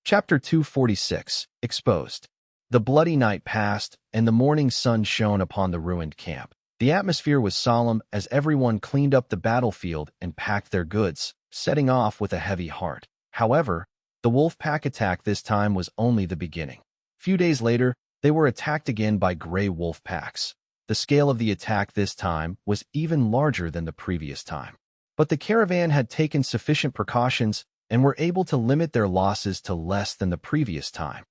Chapter 246, Exposed. The bloody night passed, and the morning sun shone upon the ruined camp. The atmosphere was solemn as everyone cleaned up the battlefield and packed their goods, setting off with a heavy heart. However, the wolf pack attack this time was only the beginning. Few days later, they were attacked again by gray wolf packs. The scale of the attack this time was even larger than the previous time. But the caravan had taken sufficient precautions and were able to limit their losses to less than the previous time.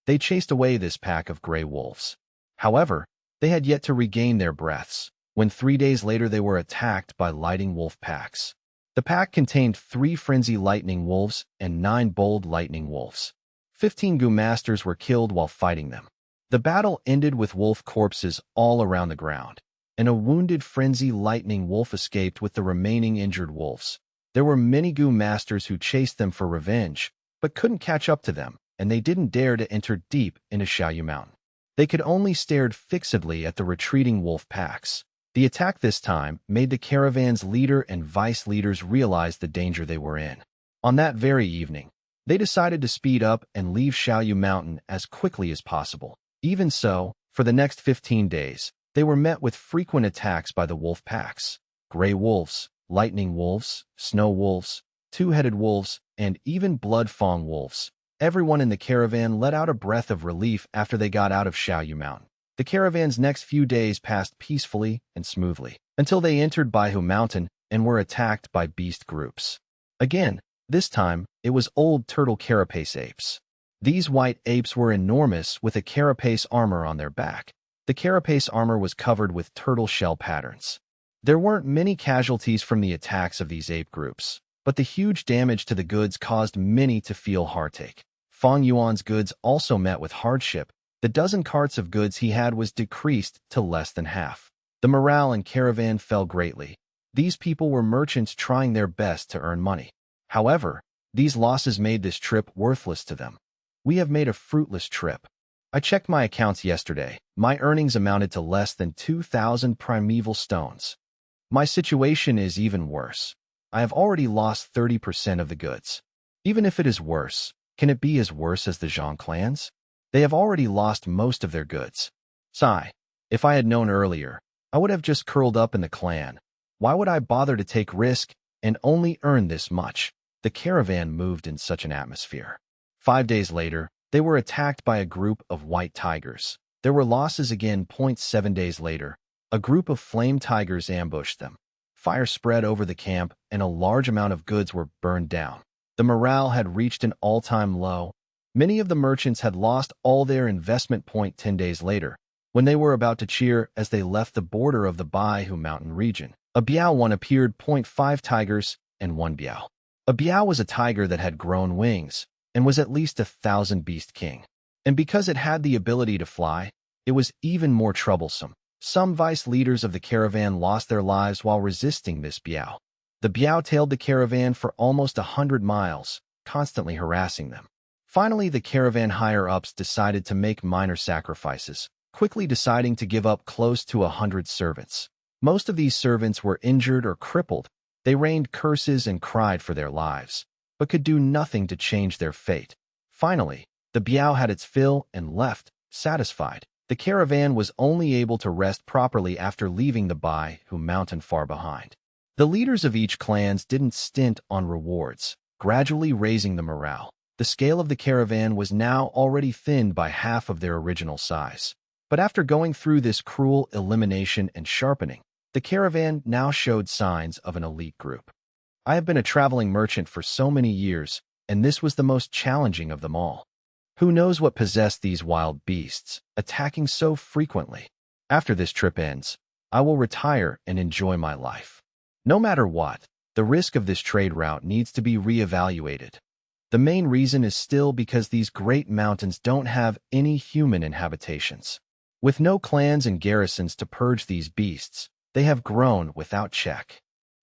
They chased away this pack of gray wolves. However, they had yet to regain their breaths, when 3 days later they were attacked by lightning wolf packs. The pack contained 3 frenzy lightning wolves and 9 bold lightning wolves. 15 Gu masters were killed while fighting them. The battle ended with wolf corpses all around the ground, and a wounded frenzy lightning wolf escaped with the remaining injured wolves. There were many Gu masters who chased them for revenge, but couldn't catch up to them, and they didn't dare to enter deep into Xiaoyu Mountain. They could only stare fixedly at the retreating wolf packs. The attack this time made the caravan's leader and vice leaders realize the danger they were in. On that very evening, they decided to speed up and leave Xiaoyu Mountain as quickly as possible. Even so, for the next 15 days, they were met with frequent attacks by the wolf packs. Gray wolves, lightning wolves, snow wolves, two-headed wolves, and even blood Fang wolves. Everyone in the caravan let out a breath of relief after they got out of Xiaoyu Mountain. The caravan's next few days passed peacefully and smoothly, until they entered Baihu Mountain and were attacked by beast groups. Again, this time, it was old turtle carapace apes. These white apes were enormous with a carapace armor on their back. The carapace armor was covered with turtle shell patterns. There weren't many casualties from the attacks of these ape groups, but the huge damage to the goods caused many to feel heartache. Fang Yuan's goods also met with hardship. The dozen carts of goods he had was decreased to less than half. The morale in caravan fell greatly. These people were merchants trying their best to earn money. However, these losses made this trip worthless to them. We have made a fruitless trip. I checked my accounts yesterday. My earnings amounted to less than 2,000 primeval stones. My situation is even worse. I have already lost 30% of the goods. Even if it is worse, can it be as worse as the Zhang clans? They have already lost most of their goods. Sigh. If I had known earlier, I would have just curled up in the clan. Why would I bother to take risk and only earn this much? The caravan moved in such an atmosphere. 5 days later, they were attacked by a group of white tigers. There were losses again. 7 days later, a group of flame tigers ambushed them. Fire spread over the camp, and a large amount of goods were burned down. The morale had reached an all-time low. Many of the merchants had lost all their investment. 10 days later, when they were about to cheer as they left the border of the Baihu Mountain region, a Biao one appeared. 5 tigers and 1 Biao. A Biao was a tiger that had grown wings and was at least 1,000 beast king. And because it had the ability to fly, it was even more troublesome. Some vice leaders of the caravan lost their lives while resisting this Biao. The Biao tailed the caravan for almost 100 miles, constantly harassing them. Finally, the caravan higher-ups decided to make minor sacrifices, quickly deciding to give up close to 100 servants. Most of these servants were injured or crippled. They rained curses and cried for their lives, but could do nothing to change their fate. Finally, the Biao had its fill and left, satisfied. The caravan was only able to rest properly after leaving the Baihu Mountain far behind. The leaders of each clans didn't stint on rewards, gradually raising the morale. The scale of the caravan was now already thinned by half of their original size. But after going through this cruel elimination and sharpening, the caravan now showed signs of an elite group. I have been a traveling merchant for so many years, and this was the most challenging of them all. Who knows what possessed these wild beasts, attacking so frequently? After this trip ends, I will retire and enjoy my life. No matter what, the risk of this trade route needs to be reevaluated. The main reason is still because these great mountains don't have any human inhabitations. With no clans and garrisons to purge these beasts, they have grown without check.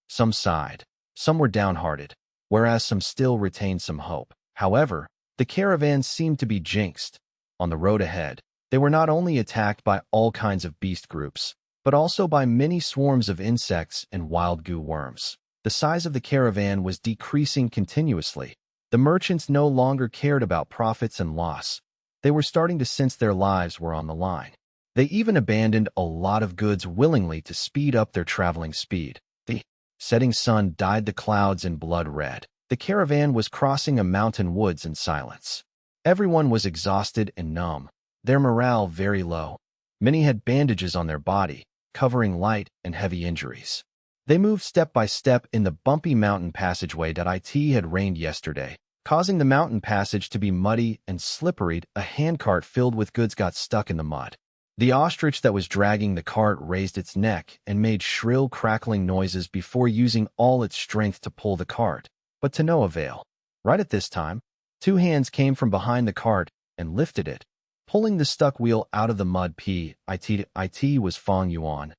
Some sighed, some were downhearted, whereas some still retained some hope. However, the caravans seemed to be jinxed. On the road ahead, they were not only attacked by all kinds of beast groups, but also by many swarms of insects and wild goo worms. The size of the caravan was decreasing continuously. The merchants no longer cared about profits and loss. They were starting to sense their lives were on the line. They even abandoned a lot of goods willingly to speed up their traveling speed. The setting sun dyed the clouds in blood red. The caravan was crossing a mountain woods in silence. Everyone was exhausted and numb, their morale very low. Many had bandages on their body, covering light and heavy injuries. They moved step by step in the bumpy mountain passageway that it had rained yesterday, causing the mountain passage to be muddy and slippery. A handcart filled with goods got stuck in the mud. The ostrich that was dragging the cart raised its neck and made shrill crackling noises before using all its strength to pull the cart, but to no avail. Right at this time, two hands came from behind the cart and lifted it, pulling the stuck wheel out of the mud. It was Fang Yuan.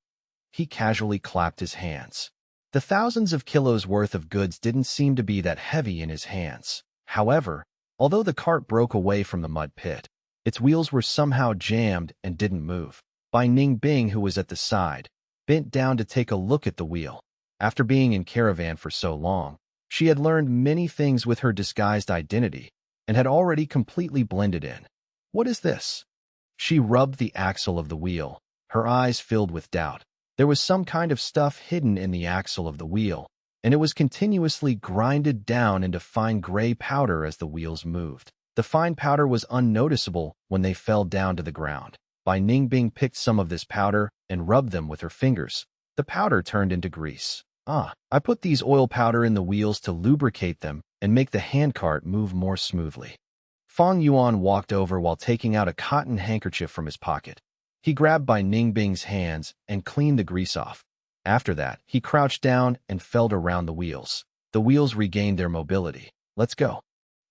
He casually clapped his hands. The thousands of kilos worth of goods didn't seem to be that heavy in his hands. However, although the cart broke away from the mud pit, its wheels were somehow jammed and didn't move. Bai Ningbing, who was at the side, bent down to take a look at the wheel. After being in caravan for so long, she had learned many things with her disguised identity and had already completely blended in. What is this? She rubbed the axle of the wheel, her eyes filled with doubt. There was some kind of stuff hidden in the axle of the wheel, and it was continuously grinded down into fine gray powder as the wheels moved. The fine powder was unnoticeable when they fell down to the ground. Bai Ningbing picked some of this powder and rubbed them with her fingers. The powder turned into grease. I put these oil powder in the wheels to lubricate them and make the handcart move more smoothly. Fang Yuan walked over while taking out a cotton handkerchief from his pocket. He grabbed Bai Ningbing's hands and cleaned the grease off. After that, he crouched down and felt around the wheels. The wheels regained their mobility. Let's go.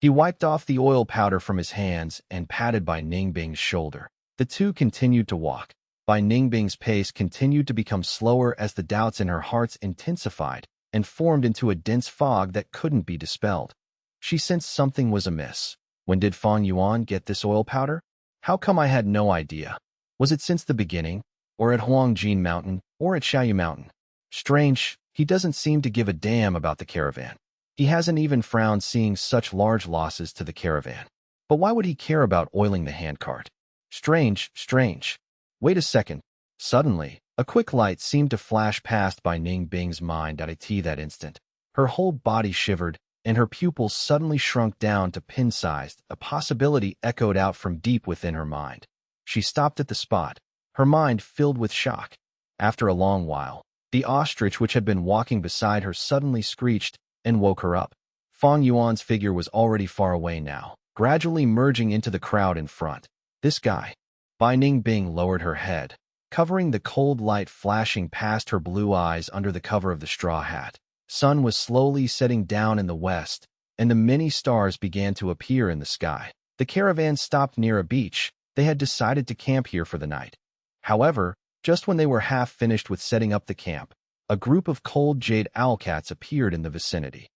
He wiped off the oil powder from his hands and patted Bai Ningbing's shoulder. The two continued to walk. Bai Ningbing's pace continued to become slower as the doubts in her heart intensified and formed into a dense fog that couldn't be dispelled. She sensed something was amiss. When did Fang Yuan get this oil powder? How come I had no idea? Was it since the beginning, or at Huangjin Mountain, or at Shaoyu Mountain? Strange, he doesn't seem to give a damn about the caravan. He hasn't even frowned seeing such large losses to the caravan. But why would he care about oiling the handcart? Strange, strange. Wait a second. Suddenly, a quick light seemed to flash past Bai Ningbing's mind at that instant. Her whole body shivered, and her pupils suddenly shrunk down to pin-sized. A possibility echoed out from deep within her mind. She stopped at the spot, her mind filled with shock. After a long while, the ostrich which had been walking beside her suddenly screeched and woke her up. Fang Yuan's figure was already far away now, gradually merging into the crowd in front. This guy. Bai Ningbing lowered her head, covering the cold light flashing past her blue eyes under the cover of the straw hat. Sun was slowly setting down in the west, and the many stars began to appear in the sky. The caravan stopped near a beach. They had decided to camp here for the night. However, just when they were half finished with setting up the camp, a group of cold jade owlcats appeared in the vicinity.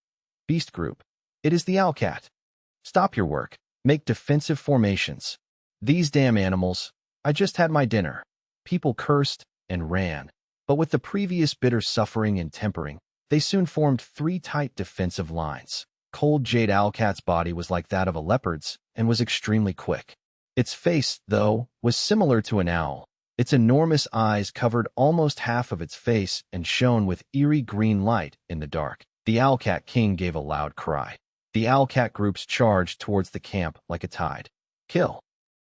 Beast group. It is the owlcat. Stop your work. Make defensive formations. These damn animals. I just had my dinner. People cursed and ran, but with the previous bitter suffering and tempering, they soon formed 3 tight defensive lines. Cold jade owlcat's body was like that of a leopard's and was extremely quick. Its face, though, was similar to an owl. Its enormous eyes covered almost half of its face and shone with eerie green light in the dark. The owlcat king gave a loud cry. The owlcat groups charged towards the camp like a tide. Kill!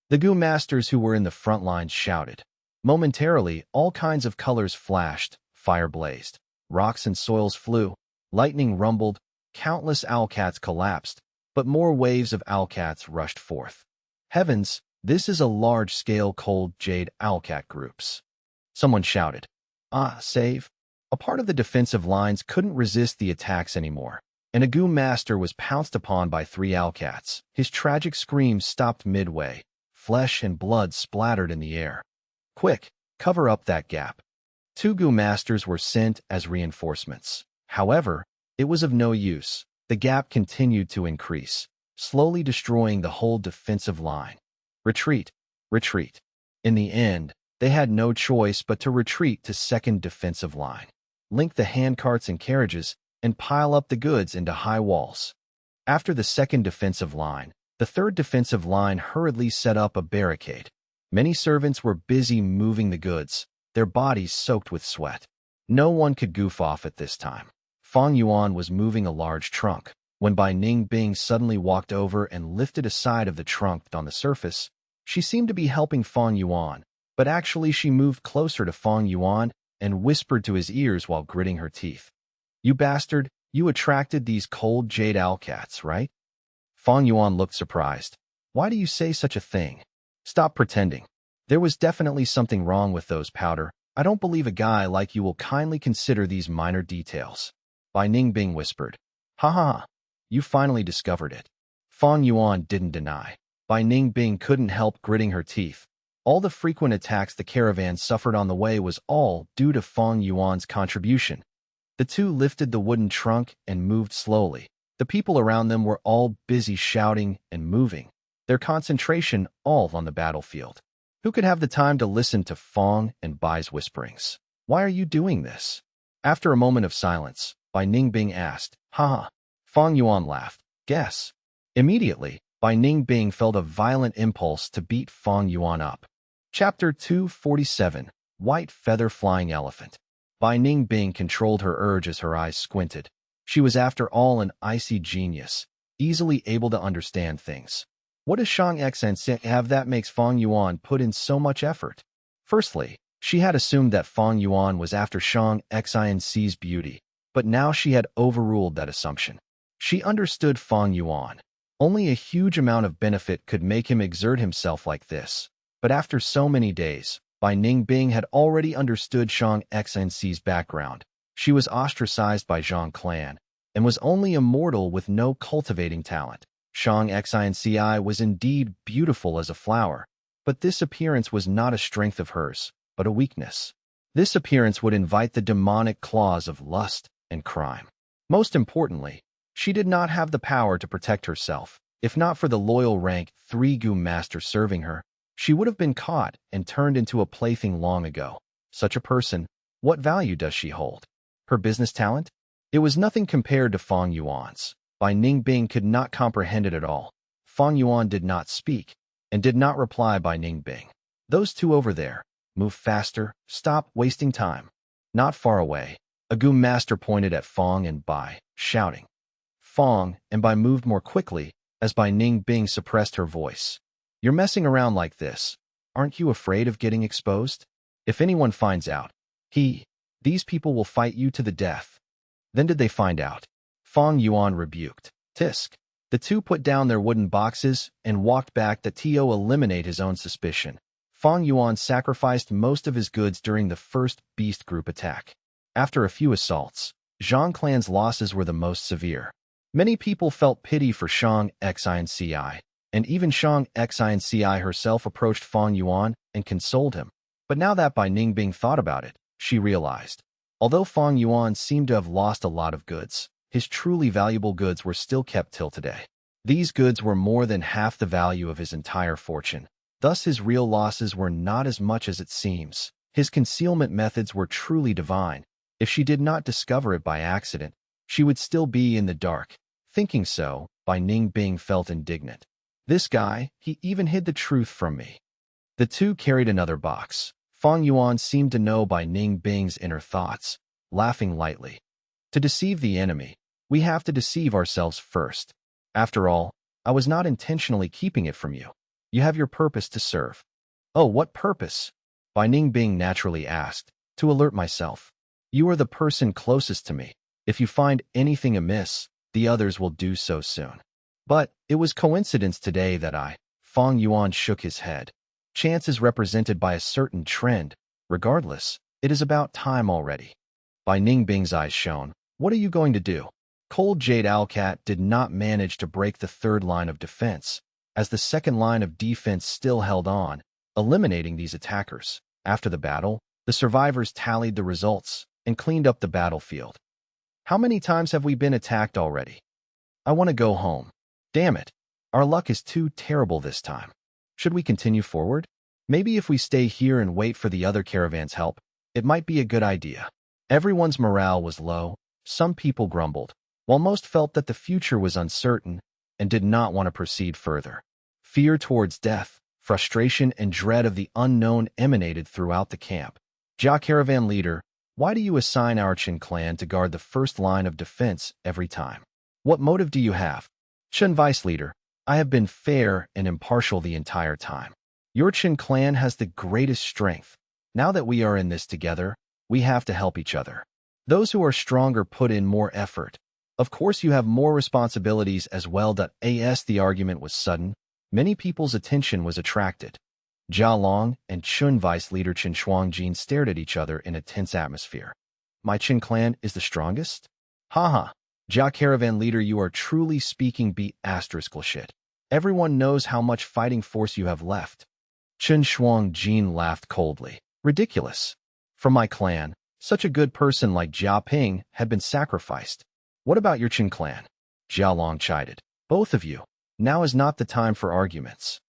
The Gu masters who were in the front lines shouted. Momentarily, all kinds of colors flashed, fire blazed, rocks and soils flew, lightning rumbled, countless owlcats collapsed, but more waves of owlcats rushed forth. Heavens, this is a large-scale cold jade owlcat groups. Someone shouted. Save. A part of the defensive lines couldn't resist the attacks anymore, and a Gu master was pounced upon by 3 owlcats. His tragic screams stopped midway. Flesh and blood splattered in the air. Quick, cover up that gap. 2 Gu masters were sent as reinforcements. However, it was of no use. The gap continued to increase, slowly destroying the whole defensive line. Retreat, retreat. In the end, they had no choice but to retreat to second defensive line, link the handcarts and carriages, and pile up the goods into high walls. After the second defensive line, the third defensive line hurriedly set up a barricade. Many servants were busy moving the goods, their bodies soaked with sweat. No one could goof off at this time. Fang Yuan was moving a large trunk, when Bai Ningbing suddenly walked over and lifted a side of the trunk on the surface. She seemed to be helping Fang Yuan, but actually she moved closer to Fang Yuan and whispered to his ears while gritting her teeth. "You bastard, you attracted these cold jade owlcats, right?" Fang Yuan looked surprised. "Why do you say such a thing? Stop pretending. There was definitely something wrong with those powder. I don't believe a guy like you will kindly consider these minor details." Bai Ningbing whispered. "Ha ha ha. You finally discovered it." Fang Yuan didn't deny. Bai Ningbing couldn't help gritting her teeth. All the frequent attacks the caravan suffered on the way was all due to Fang Yuan's contribution. The two lifted the wooden trunk and moved slowly. The people around them were all busy shouting and moving, their concentration all on the battlefield. Who could have the time to listen to Fang and Bai's whisperings? "Why are you doing this?" After a moment of silence, Bai Ningbing asked. "Ha." Fang Yuan laughed. "Guess." Immediately, Bai Ningbing felt a violent impulse to beat Fang Yuan up. Chapter 247, White Feather Flying Elephant. Bai Ningbing controlled her urge as her eyes squinted. She was after all an icy genius, easily able to understand things. What does Shang Xinci have that makes Fang Yuan put in so much effort? Firstly, she had assumed that Fang Yuan was after Shang Xinci's beauty, but now she had overruled that assumption. She understood Fang Yuan. Only a huge amount of benefit could make him exert himself like this. But after so many days, Bai Ningbing had already understood Shang Xinci's background. She was ostracized by Zhang clan, and was only a mortal with no cultivating talent. Shang Xinci was indeed beautiful as a flower, but this appearance was not a strength of hers, but a weakness. This appearance would invite the demonic claws of lust and crime. Most importantly, she did not have the power to protect herself. If not for the loyal rank 3 Gu master serving her, she would have been caught and turned into a plaything long ago. Such a person, what value does she hold? Her business talent? It was nothing compared to Fang Yuan's. Bai Ningbing could not comprehend it at all. Fang Yuan did not speak, and did not reply Bai Ningbing. "Those two over there. Move faster. Stop wasting time." Not far away, a Gu master pointed at Fang and Bai, shouting. Fang and Bai moved more quickly as Bai Ningbing suppressed her voice. "You're messing around like this. Aren't you afraid of getting exposed? If anyone finds out, these people will fight you to the death." Then did they find out? Fang Yuan rebuked. "Tisk." The two put down their wooden boxes and walked back to eliminate his own suspicion. Fang Yuan sacrificed most of his goods during the first beast group attack. After a few assaults, Zhang clan's losses were the most severe. Many people felt pity for Shang Xinci, and even Shang Xinci herself approached Fang Yuan and consoled him. But now that Bai Ningbing thought about it, she realized. Although Fang Yuan seemed to have lost a lot of goods, his truly valuable goods were still kept till today. These goods were more than half the value of his entire fortune. Thus his real losses were not as much as it seems. His concealment methods were truly divine. If she did not discover it by accident, she would still be in the dark. Thinking so, Bai Ningbing felt indignant. "This guy, he even hid the truth from me." The two carried another box. Fang Yuan seemed to know Bai Ningbing's inner thoughts, laughing lightly. "To deceive the enemy, we have to deceive ourselves first. After all, I was not intentionally keeping it from you. You have your purpose to serve." "Oh, what purpose?" Bai Ningbing naturally asked. "To alert myself. You are the person closest to me. If you find anything amiss, the others will do so soon." "But it was coincidence today that Fang Yuan shook his head. "Chance is represented by a certain trend. Regardless, it is about time already." Bai Ningbing's eyes shone. "What are you going to do?" Cold Jade Owlcat did not manage to break the third line of defense, as the second line of defense still held on, eliminating these attackers. After the battle, the survivors tallied the results and cleaned up the battlefield. "How many times have we been attacked already? I want to go home. Damn it. Our luck is too terrible this time. Should we continue forward? Maybe if we stay here and wait for the other caravan's help, it might be a good idea." Everyone's morale was low. Some people grumbled. while most felt that the future was uncertain and did not want to proceed further. Fear towards death, frustration, and dread of the unknown emanated throughout the camp. Jia Caravan leader, why do you assign our Qin clan to guard the first line of defense every time? What motive do you have? Qin vice leader, I have been fair and impartial the entire time. Your Qin clan has the greatest strength. Now that we are in this together, we have to help each other. Those who are stronger put in more effort. Of course you have more responsibilities as well. As the argument was sudden, many people's attention was attracted. Jia Long and Qin vice leader Qin Shuangjin stared at each other in a tense atmosphere. My Qin clan is the strongest? Haha. Jia Caravan leader, you are truly speaking shit. Everyone knows how much fighting force you have left. Qin Shuangjin laughed coldly. Ridiculous. From my clan, such a good person like Jia Ping had been sacrificed. What about your Qin clan? Jia Long chided. Both of you. Now is not the time for arguments.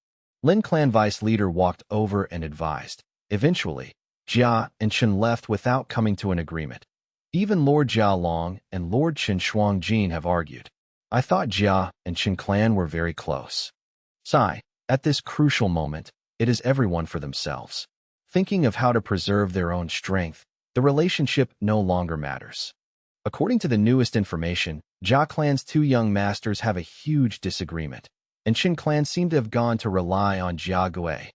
Lin clan vice leader walked over and advised. Eventually, Jia and Qin left without coming to an agreement. Even Lord Jia Long and Lord Qin Shuangjin have argued. I thought Jia and Qin clan were very close. Sigh, at this crucial moment, it is everyone for themselves. Thinking of how to preserve their own strength, the relationship no longer matters. According to the newest information, Jia clan's two young masters have a huge disagreement, and Qin clan seem to have gone to rely on Jia Gui.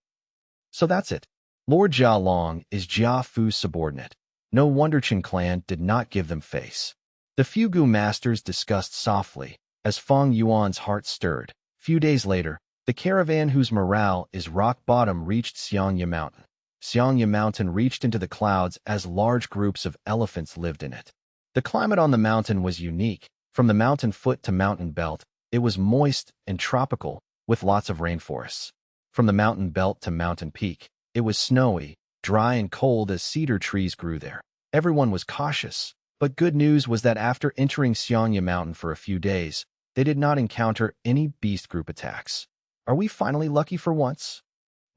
So that's it. Lord Jia Long is Jia Fu's subordinate. No wonder Qin clan did not give them face. The few Gu masters discussed softly, as Fang Yuan's heart stirred. Few days later, the caravan whose morale is rock bottom reached Xiangya Mountain. Xiangya Mountain reached into the clouds as large groups of elephants lived in it. The climate on the mountain was unique. From the mountain foot to mountain belt, it was moist and tropical, with lots of rainforests. From the mountain belt to mountain peak, it was snowy, dry and cold as cedar trees grew there. Everyone was cautious, but good news was that after entering Xiangya Mountain for a few days, they did not encounter any beast group attacks. Are we finally lucky for once?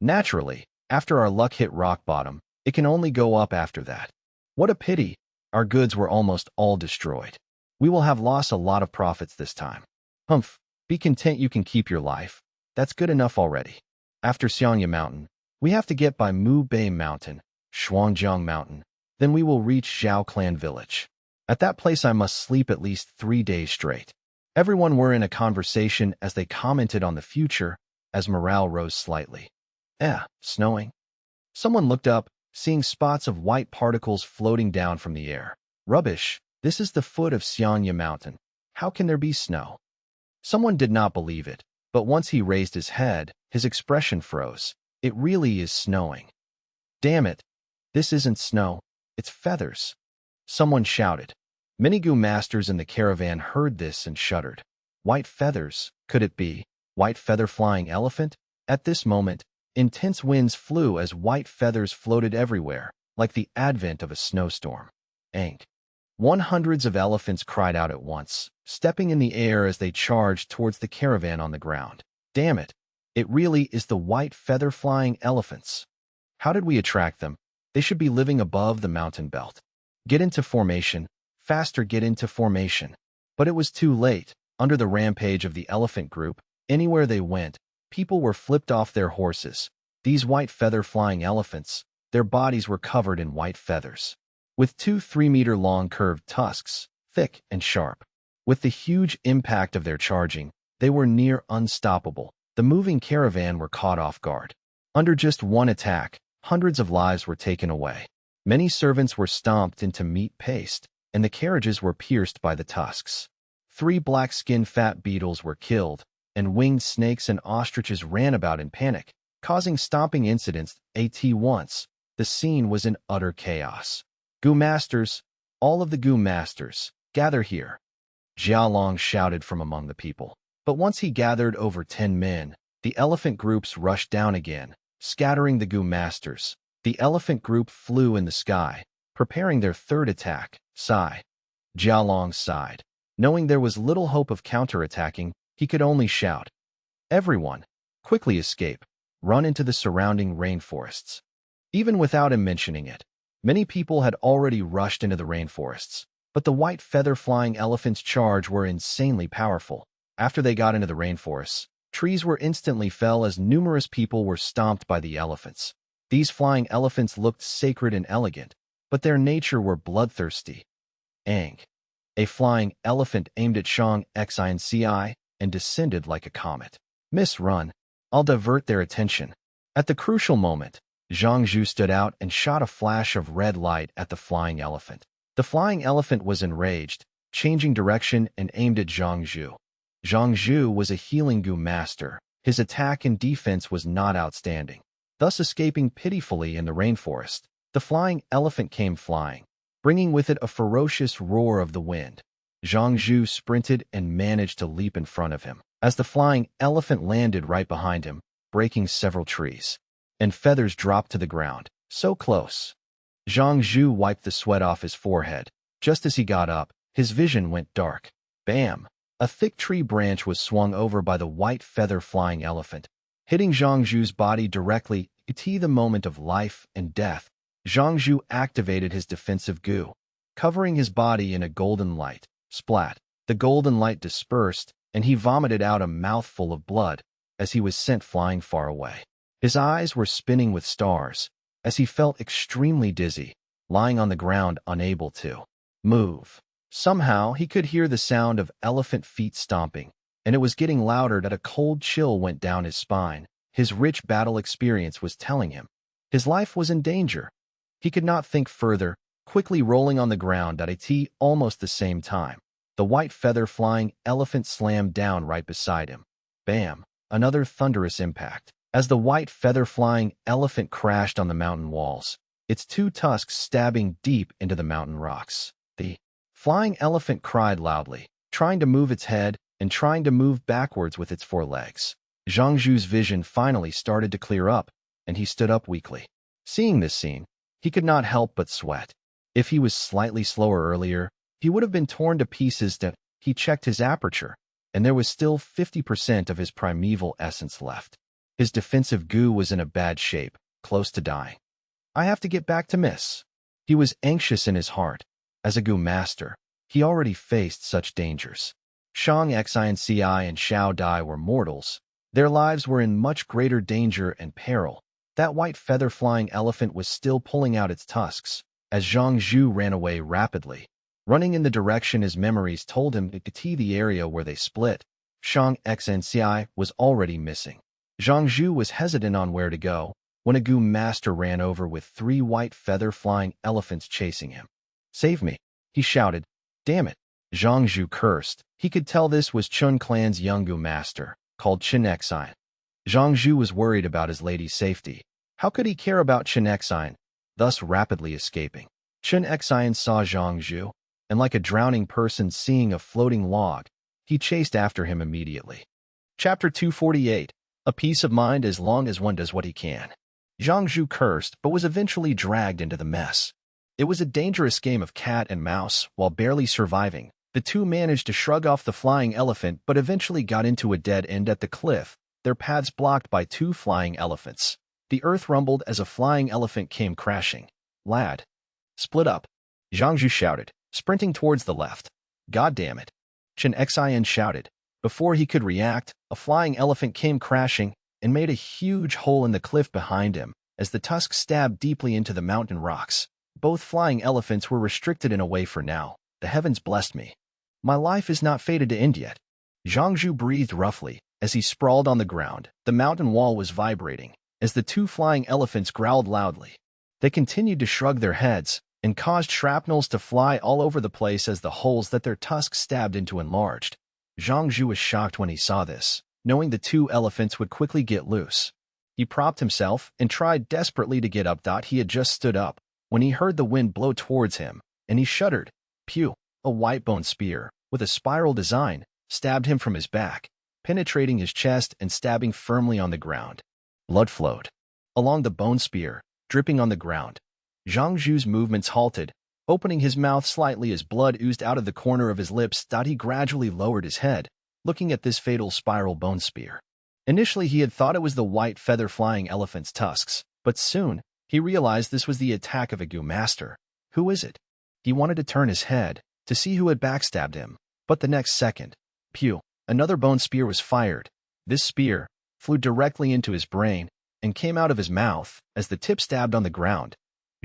Naturally, after our luck hit rock bottom, it can only go up after that. What a pity, our goods were almost all destroyed. We will have lost a lot of profits this time. Humph, be content you can keep your life. That's good enough already. After Xiangya Mountain, we have to get by Mu Bei Mountain, Shuangjiang Mountain, then we will reach Zhao Clan Village. At that place I must sleep at least 3 days straight. Everyone were in a conversation as they commented on the future, as morale rose slightly. Snowing. Someone looked up, seeing spots of white particles floating down from the air. Rubbish, this is the foot of Xiangya Mountain. How can there be snow? Someone did not believe it, but once he raised his head, his expression froze. It really is snowing. Damn it, this isn't snow, it's feathers. Someone shouted. Many Gu masters in the caravan heard this and shuddered. White feathers, could it be? White feather flying elephant? At this moment, intense winds flew as white feathers floated everywhere, like the advent of a snowstorm. Ank. Hundreds of elephants cried out at once, stepping in the air as they charged towards the caravan on the ground. Damn it, it really is the white feather-flying elephants. How did we attract them? They should be living above the mountain belt. Get into formation, faster get into formation. But it was too late. Under the rampage of the elephant group, anywhere they went, people were flipped off their horses. These white feather-flying elephants, their bodies were covered in white feathers, with 2 3-meter-long curved tusks, thick and sharp. With the huge impact of their charging, they were near unstoppable. The moving caravan were caught off guard. Under just one attack, hundreds of lives were taken away. Many servants were stomped into meat paste, and the carriages were pierced by the tusks. 3 black-skinned fat beetles were killed, and winged snakes and ostriches ran about in panic, causing stomping incidents. At once, the scene was in utter chaos. Gu masters, all of the Gu masters, gather here. Jia Long shouted from among the people. But once he gathered over 10 men, the elephant groups rushed down again, scattering the Gu masters. The elephant group flew in the sky, preparing their third attack. Sigh. Jia Long sighed. Knowing there was little hope of counterattacking, he could only shout. Everyone, quickly escape. Run into the surrounding rainforests. Even without him mentioning it, many people had already rushed into the rainforests, But the white feather-flying elephants' charge were insanely powerful. After they got into the rainforests, trees were instantly fell as numerous people were stomped by the elephants. These flying elephants looked sacred and elegant, but their nature were bloodthirsty. Ang. A flying elephant aimed at Fang Yuan and descended like a comet. Miss Run. I'll divert their attention. At the crucial moment, Zhang Zhu stood out and shot a flash of red light at the flying elephant. The flying elephant was enraged, changing direction and aimed at Zhang Zhu. Zhang Zhu was a healing goo master. His attack and defense was not outstanding. Thus escaping pitifully in the rainforest, the flying elephant came flying, bringing with it a ferocious roar of the wind. Zhang Zhu sprinted and managed to leap in front of him, as the flying elephant landed right behind him, breaking several trees. And feathers dropped to the ground, so close. Zhang Zhu wiped the sweat off his forehead. Just as he got up, his vision went dark. Bam! A thick tree branch was swung over by the white feather-flying elephant, hitting Zhang Zhu's body directly. At the moment of life and death, Zhang Zhu activated his defensive goo, covering his body in a golden light. Splat! The golden light dispersed, and he vomited out a mouthful of blood as he was sent flying far away. His eyes were spinning with stars, as he felt extremely dizzy, lying on the ground unable to move. Somehow, he could hear the sound of elephant feet stomping, and it was getting louder that a cold chill went down his spine. His rich battle experience was telling him his life was in danger. He could not think further, quickly rolling on the ground at almost the same time. The white feather-flying elephant slammed down right beside him. Bam! Another thunderous impact, as the white feather-flying elephant crashed on the mountain walls, its two tusks stabbing deep into the mountain rocks. The flying elephant cried loudly, trying to move its head and trying to move backwards with its four legs. Zhang Zhu's vision finally started to clear up, and he stood up weakly. Seeing this scene, he could not help but sweat. If he was slightly slower earlier, he would have been torn to pieces. He checked his aperture, and there was still 50% of his primeval essence left. His defensive goo was in a bad shape, close to dying. I have to get back to Miss. He was anxious in his heart. As a goo master, he already faced such dangers. Fang Yuan and Xiao Dai were mortals. Their lives were in much greater danger and peril. That white feather-flying elephant was still pulling out its tusks, as Zhang Zhu ran away rapidly, running in the direction his memories told him to the area where they split. Fang Yuan was already missing. Zhang Zhu was hesitant on where to go, when a goo master ran over with 3 white feather-flying elephants chasing him. Save me, he shouted. Damn it. Zhang Zhu cursed. He could tell this was Chun Clan's young goo master, called Chen Xian. Zhang Zhu was worried about his lady's safety. How could he care about Chen Xian, thus rapidly escaping? Chen Xian saw Zhang Zhu, and like a drowning person seeing a floating log, he chased after him immediately. Chapter 248. A peace of mind as long as one does what he can. Zhang Zhu cursed, but was eventually dragged into the mess. It was a dangerous game of cat and mouse. While barely surviving, the two managed to shrug off the flying elephant but eventually got into a dead end at the cliff, their paths blocked by 2 flying elephants. The earth rumbled as a flying elephant came crashing. Lad. Split up. Zhang Zhu shouted, sprinting towards the left. God damn it. Chen Xian shouted. Before he could react, a flying elephant came crashing and made a huge hole in the cliff behind him as the tusk stabbed deeply into the mountain rocks. Both flying elephants were restricted in a way for now. The heavens blessed me. My life is not fated to end yet. Zhang Zhu breathed roughly as he sprawled on the ground. The mountain wall was vibrating as the 2 flying elephants growled loudly. They continued to shrug their heads and caused shrapnels to fly all over the place as the holes that their tusks stabbed into enlarged. Zhang Zhu was shocked when he saw this, knowing the 2 elephants would quickly get loose. He propped himself and tried desperately to get up. He had just stood up when he heard the wind blow towards him, and he shuddered. Pew! A white bone spear, with a spiral design, stabbed him from his back, penetrating his chest and stabbing firmly on the ground. Blood flowed along the bone spear, dripping on the ground. Zhang Zhu's movements halted, opening his mouth slightly as blood oozed out of the corner of his lips. He gradually lowered his head, looking at this fatal spiral bone spear. Initially, he had thought it was the white feather-flying elephant's tusks, but soon, he realized this was the attack of a goo master. Who is it? He wanted to turn his head, to see who had backstabbed him. But the next second, pew, another bone spear was fired. This spear flew directly into his brain and came out of his mouth as the tip stabbed on the ground.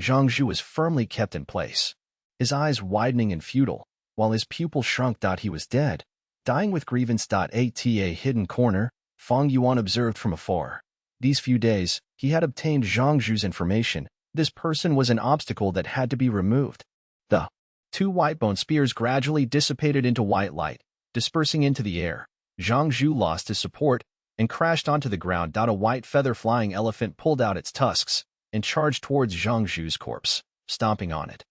Zhang Zhu was firmly kept in place, his eyes widening and futile, while his pupil shrunk. He was dead, dying with grievance. At a hidden corner, Fang Yuan observed from afar. These few days, he had obtained Zhang Zhu's information. This person was an obstacle that had to be removed. The two white bone spears gradually dissipated into white light, dispersing into the air. Zhang Zhu lost his support and crashed onto the ground. A white feather-flying elephant pulled out its tusks and charged towards Zhang Zhu's corpse, stomping on it,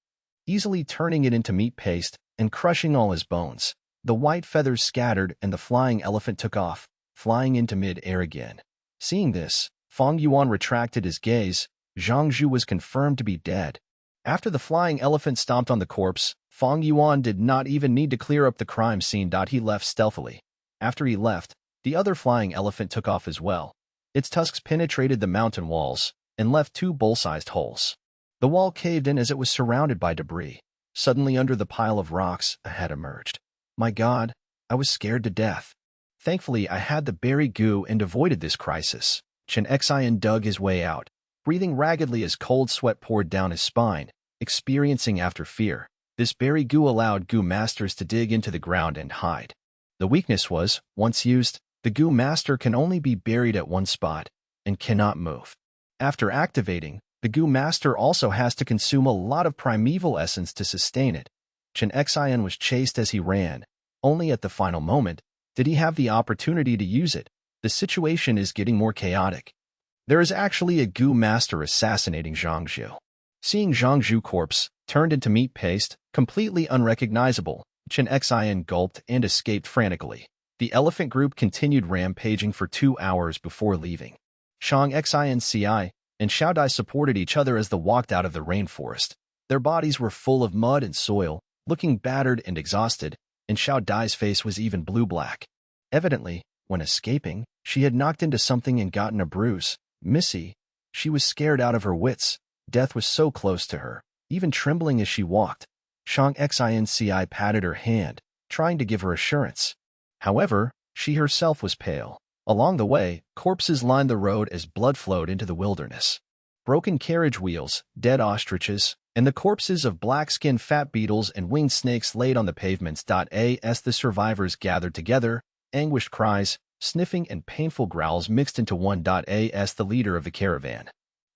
easily turning it into meat paste and crushing all his bones. The white feathers scattered and the flying elephant took off, flying into mid-air again. Seeing this, Fang Yuan retracted his gaze. Zhang Zhu was confirmed to be dead. After the flying elephant stomped on the corpse, Fang Yuan did not even need to clear up the crime scene. He left stealthily. After he left, the other flying elephant took off as well. Its tusks penetrated the mountain walls and left two bowl-sized holes. The wall caved in as it was surrounded by debris. Suddenly, under the pile of rocks, a head emerged. My God, I was scared to death. Thankfully, I had the berry goo and avoided this crisis. Chen Xian dug his way out, breathing raggedly as cold sweat poured down his spine, experiencing after fear. This berry goo allowed goo masters to dig into the ground and hide. The weakness was, once used, the goo master can only be buried at one spot and cannot move. After activating, the goo master also has to consume a lot of primeval essence to sustain it. Chen Xian was chased as he ran. Only at the final moment did he have the opportunity to use it. The situation is getting more chaotic. There is actually a goo master assassinating Zhang Zhu. Seeing Zhang Zhu's corpse turned into meat paste, completely unrecognizable, Chen Xian gulped and escaped frantically. The elephant group continued rampaging for 2 hours before leaving. Shang Xian Ci and Xiao Dai supported each other as they walked out of the rainforest. Their bodies were full of mud and soil, looking battered and exhausted, and Xiao Dai's face was even blue-black. Evidently, when escaping, she had knocked into something and gotten a bruise. Missy, she was scared out of her wits. Death was so close to her, even trembling as she walked. Shang Xian Ci patted her hand, trying to give her assurance. However, she herself was pale. Along the way, corpses lined the road as blood flowed into the wilderness. Broken carriage wheels, dead ostriches, and the corpses of black-skinned fat beetles and winged snakes laid on the pavements. As the survivors gathered together, anguished cries, sniffing and painful growls mixed into one. As the leader of the caravan,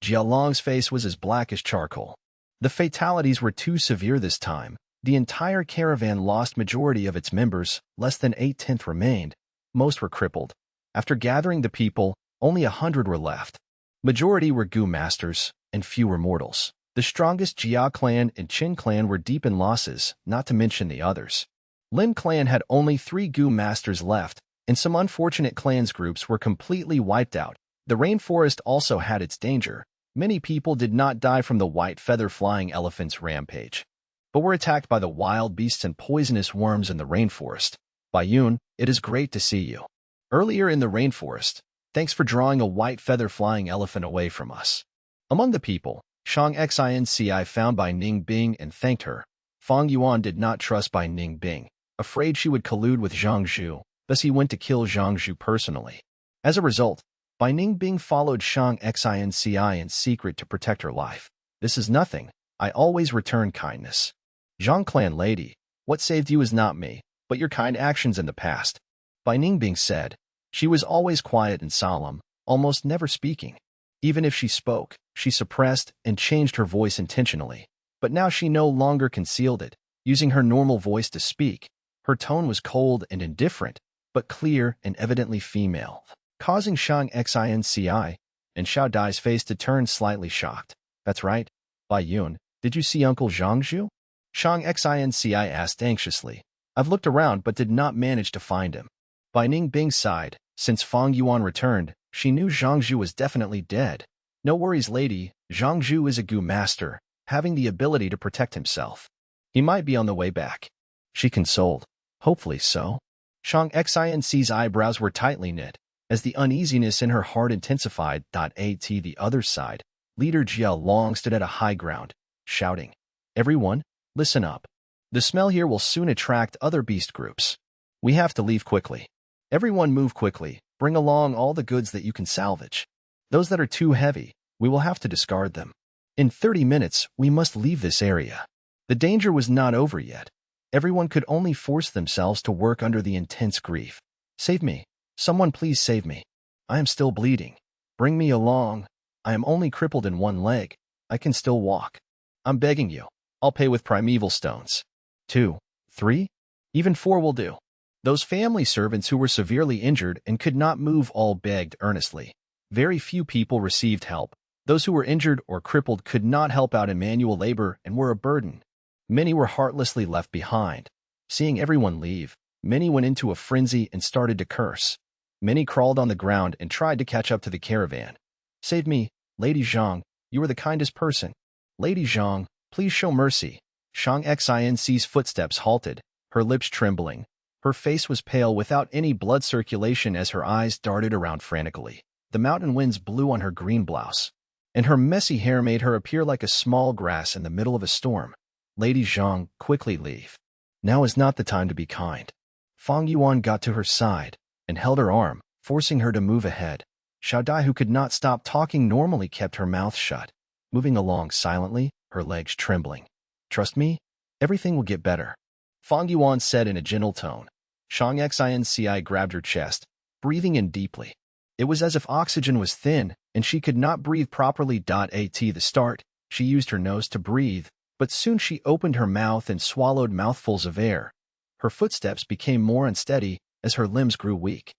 Jia Long's face was as black as charcoal. The fatalities were too severe this time. The entire caravan lost majority of its members, less than 1/10 remained. Most were crippled. After gathering the people, only 100 were left. Majority were goo masters, and few were mortals. The strongest Jia clan and Qin clan were deep in losses, not to mention the others. Lin clan had only 3 goo masters left, and some unfortunate clans groups were completely wiped out. The rainforest also had its danger. Many people did not die from the white feather-flying elephant's rampage, but were attacked by the wild beasts and poisonous worms in the rainforest. Bai Yun, it is great to see you. Earlier in the rainforest, thanks for drawing a white feather-flying elephant away from us. Among the people, Shang Xian Ci found Bai Ningbing and thanked her. Fang Yuan did not trust Bai Ningbing, afraid she would collude with Zhang Zhu, thus he went to kill Zhang Zhu personally. As a result, Bai Ningbing followed Shang Xian Ci in secret to protect her life. This is nothing. I always return kindness. Zhang clan lady, what saved you is not me, but your kind actions in the past. Bai Ningbing said. She was always quiet and solemn, almost never speaking. Even if she spoke, she suppressed and changed her voice intentionally. But now she no longer concealed it, using her normal voice to speak. Her tone was cold and indifferent, but clear and evidently female, causing Shang Xian Ci and Xiao Dai's face to turn slightly shocked. That's right, Bai Yun, did you see Uncle Zhang Zhu? Shang Xian Ci asked anxiously. I've looked around but did not manage to find him. Bai Ningbing sighed. Since Fang Yuan returned, she knew Zhang Zhu was definitely dead. No worries, lady. Zhang Zhu is a goo master, having the ability to protect himself. He might be on the way back. She consoled. Hopefully so. Shang Xian Ci's eyebrows were tightly knit, as the uneasiness in her heart intensified. At the other side, leader Jia Long stood at a high ground, shouting, Everyone, listen up. The smell here will soon attract other beast groups. We have to leave quickly. Everyone move quickly. Bring along all the goods that you can salvage. Those that are too heavy, we will have to discard them. In 30 minutes, we must leave this area. The danger was not over yet. Everyone could only force themselves to work under the intense grief. Save me. Someone please save me. I am still bleeding. Bring me along. I am only crippled in one leg. I can still walk. I'm begging you. I'll pay with primeval stones. 2, 3, even 4 will do. Those family servants who were severely injured and could not move all begged earnestly. Very few people received help. Those who were injured or crippled could not help out in manual labor and were a burden. Many were heartlessly left behind. Seeing everyone leave, many went into a frenzy and started to curse. Many crawled on the ground and tried to catch up to the caravan. Save me, Lady Zhang, you are the kindest person. Lady Zhang, please show mercy. Shang Xinc's footsteps halted, her lips trembling. Her face was pale without any blood circulation as her eyes darted around frantically. The mountain winds blew on her green blouse, and her messy hair made her appear like a small grass in the middle of a storm. Lady Zhang, quickly leave. Now is not the time to be kind. Fang Yuan got to her side and held her arm, forcing her to move ahead. Xiao Dai, who could not stop talking normally, kept her mouth shut, moving along silently, her legs trembling. Trust me, everything will get better, Fang Yuan said in a gentle tone. Shang Xinci grabbed her chest, breathing in deeply. It was as if oxygen was thin, and she could not breathe properly. At the start, she used her nose to breathe, but soon she opened her mouth and swallowed mouthfuls of air. Her footsteps became more unsteady as her limbs grew weak.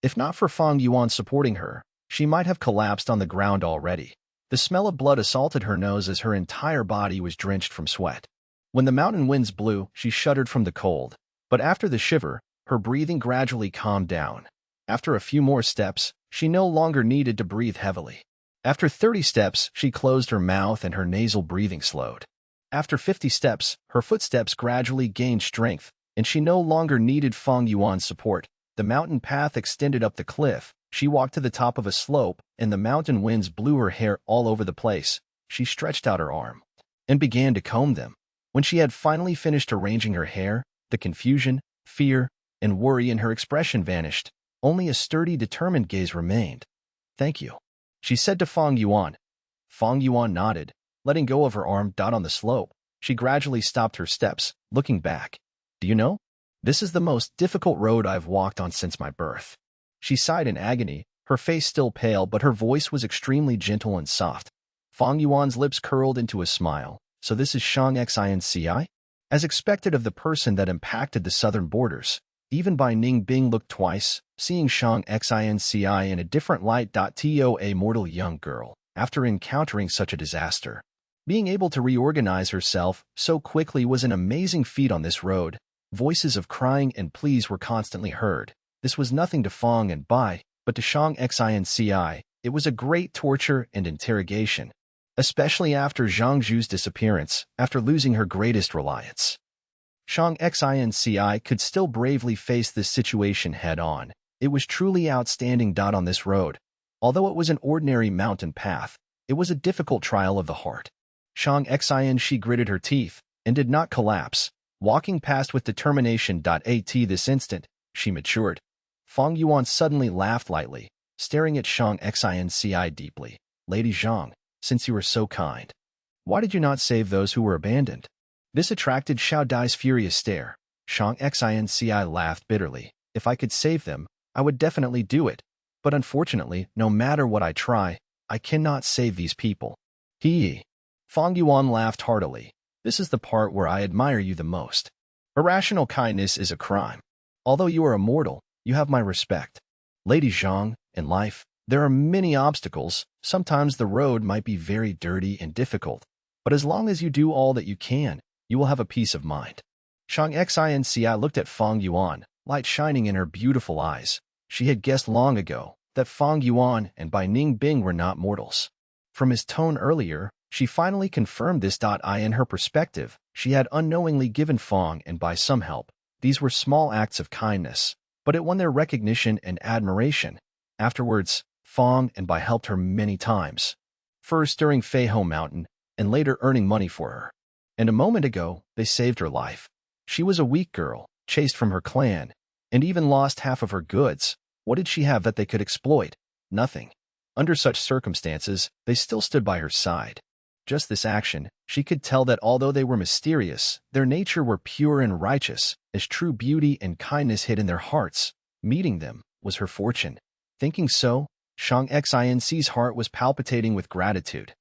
If not for Fang Yuan supporting her, she might have collapsed on the ground already. The smell of blood assaulted her nose as her entire body was drenched from sweat. When the mountain winds blew, she shuddered from the cold, but after the shiver, her breathing gradually calmed down. After a few more steps, she no longer needed to breathe heavily. After 30 steps, she closed her mouth and her nasal breathing slowed. After 50 steps, her footsteps gradually gained strength, and she no longer needed Fang Yuan's support. The mountain path extended up the cliff. She walked to the top of a slope, and the mountain winds blew her hair all over the place. She stretched out her arm and began to comb them. When she had finally finished arranging her hair, the confusion, fear, and worry in her expression vanished. Only a sturdy, determined gaze remained. Thank you, she said to Fang Yuan. Fang Yuan nodded, letting go of her arm. On the slope, she gradually stopped her steps, looking back. Do you know? This is the most difficult road I've walked on since my birth. She sighed in agony, her face still pale, but her voice was extremely gentle and soft. Fang Yuan's lips curled into a smile. So this is Shang Xinci? As expected of the person that impacted the southern borders, even Bai Ningbing looked twice, seeing Shang Xinci in a different light. To a mortal young girl, after encountering such a disaster. Being able to reorganize herself so quickly was an amazing feat on this road. Voices of crying and pleas were constantly heard. This was nothing to Fang and Bai, but to Shang Xinci, it was a great torture and interrogation, especially after Zhang Zhu's disappearance, after losing her greatest reliance. Shang Xinci could still bravely face this situation head-on. It was truly outstanding. On this road, although it was an ordinary mountain path, it was a difficult trial of the heart. Shang Xinci gritted her teeth and did not collapse, walking past with determination. At this instant, she matured. Fang Yuan suddenly laughed lightly, staring at Shang Xinci deeply. Lady Zhang, since you were so kind, why did you not save those who were abandoned? This attracted Xiao Dai's furious stare. Shang Xinci laughed bitterly. If I could save them, I would definitely do it. But unfortunately, no matter what I try, I cannot save these people. Fang Yuan laughed heartily. This is the part where I admire you the most. Irrational kindness is a crime. Although you are immortal, you have my respect. Lady Zhang, in life, there are many obstacles. Sometimes the road might be very dirty and difficult, but as long as you do all that you can, you will have a peace of mind. Shang Xinci looked at Fang Yuan, light shining in her beautiful eyes. She had guessed long ago that Fang Yuan and Bai Ningbing were not mortals. From his tone earlier, she finally confirmed this. In her perspective, she had unknowingly given Fang and Bai some help. These were small acts of kindness, but it won their recognition and admiration. Afterwards, Fang and Bai helped her many times. First during Feiho Mountain, and later earning money for her. And a moment ago, they saved her life. She was a weak girl, chased from her clan, and even lost half of her goods. What did she have that they could exploit? Nothing. Under such circumstances, they still stood by her side. Just this action, she could tell that although they were mysterious, their nature were pure and righteous, as true beauty and kindness hid in their hearts. Meeting them was her fortune. Thinking so, Fang Xinc's heart was palpitating with gratitude.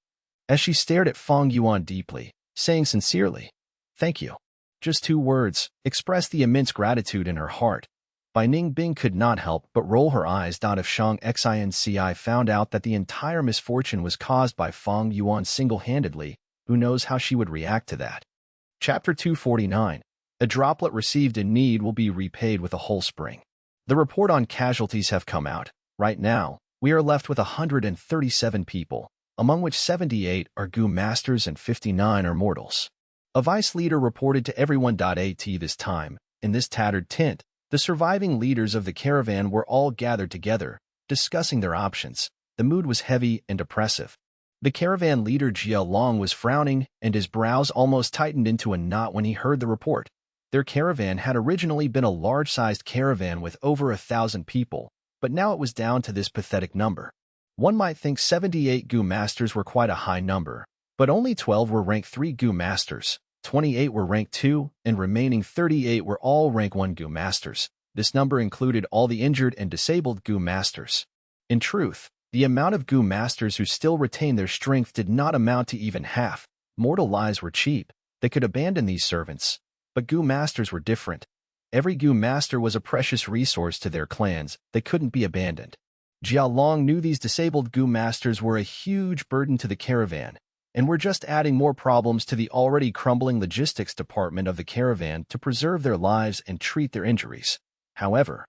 As she stared at Fang Yuan deeply, saying sincerely, "Thank you." Just 2 words expressed the immense gratitude in her heart. Bai Ningbing could not help but roll her eyes. If Fang Xinci found out that the entire misfortune was caused by Fang Yuan single-handedly, who knows how she would react to that. Chapter 249. A droplet received in need will be repaid with a whole spring. The report on casualties have come out. Right now, we are left with 137 people, among which 78 are Gu Masters and 59 are mortals. A vice leader reported to everyone. This time, in this tattered tent, the surviving leaders of the caravan were all gathered together, discussing their options. The mood was heavy and oppressive. The caravan leader Jia Long was frowning, and his brows almost tightened into a knot when he heard the report. Their caravan had originally been a large-sized caravan with over 1,000 people, but now it was down to this pathetic number. One might think 78 Gu Masters were quite a high number, but only 12 were rank 3 Gu Masters, 28 were rank 2, and remaining 38 were all rank 1 Gu Masters. This number included all the injured and disabled Gu Masters. In truth, the amount of Gu Masters who still retained their strength did not amount to even half. Mortal lives were cheap. They could abandon these servants. But Gu Masters were different. Every Gu Master was a precious resource to their clans. They couldn't be abandoned. Jia Long knew these disabled Gu Masters were a huge burden to the caravan, and were just adding more problems to the already crumbling logistics department of the caravan to preserve their lives and treat their injuries. However,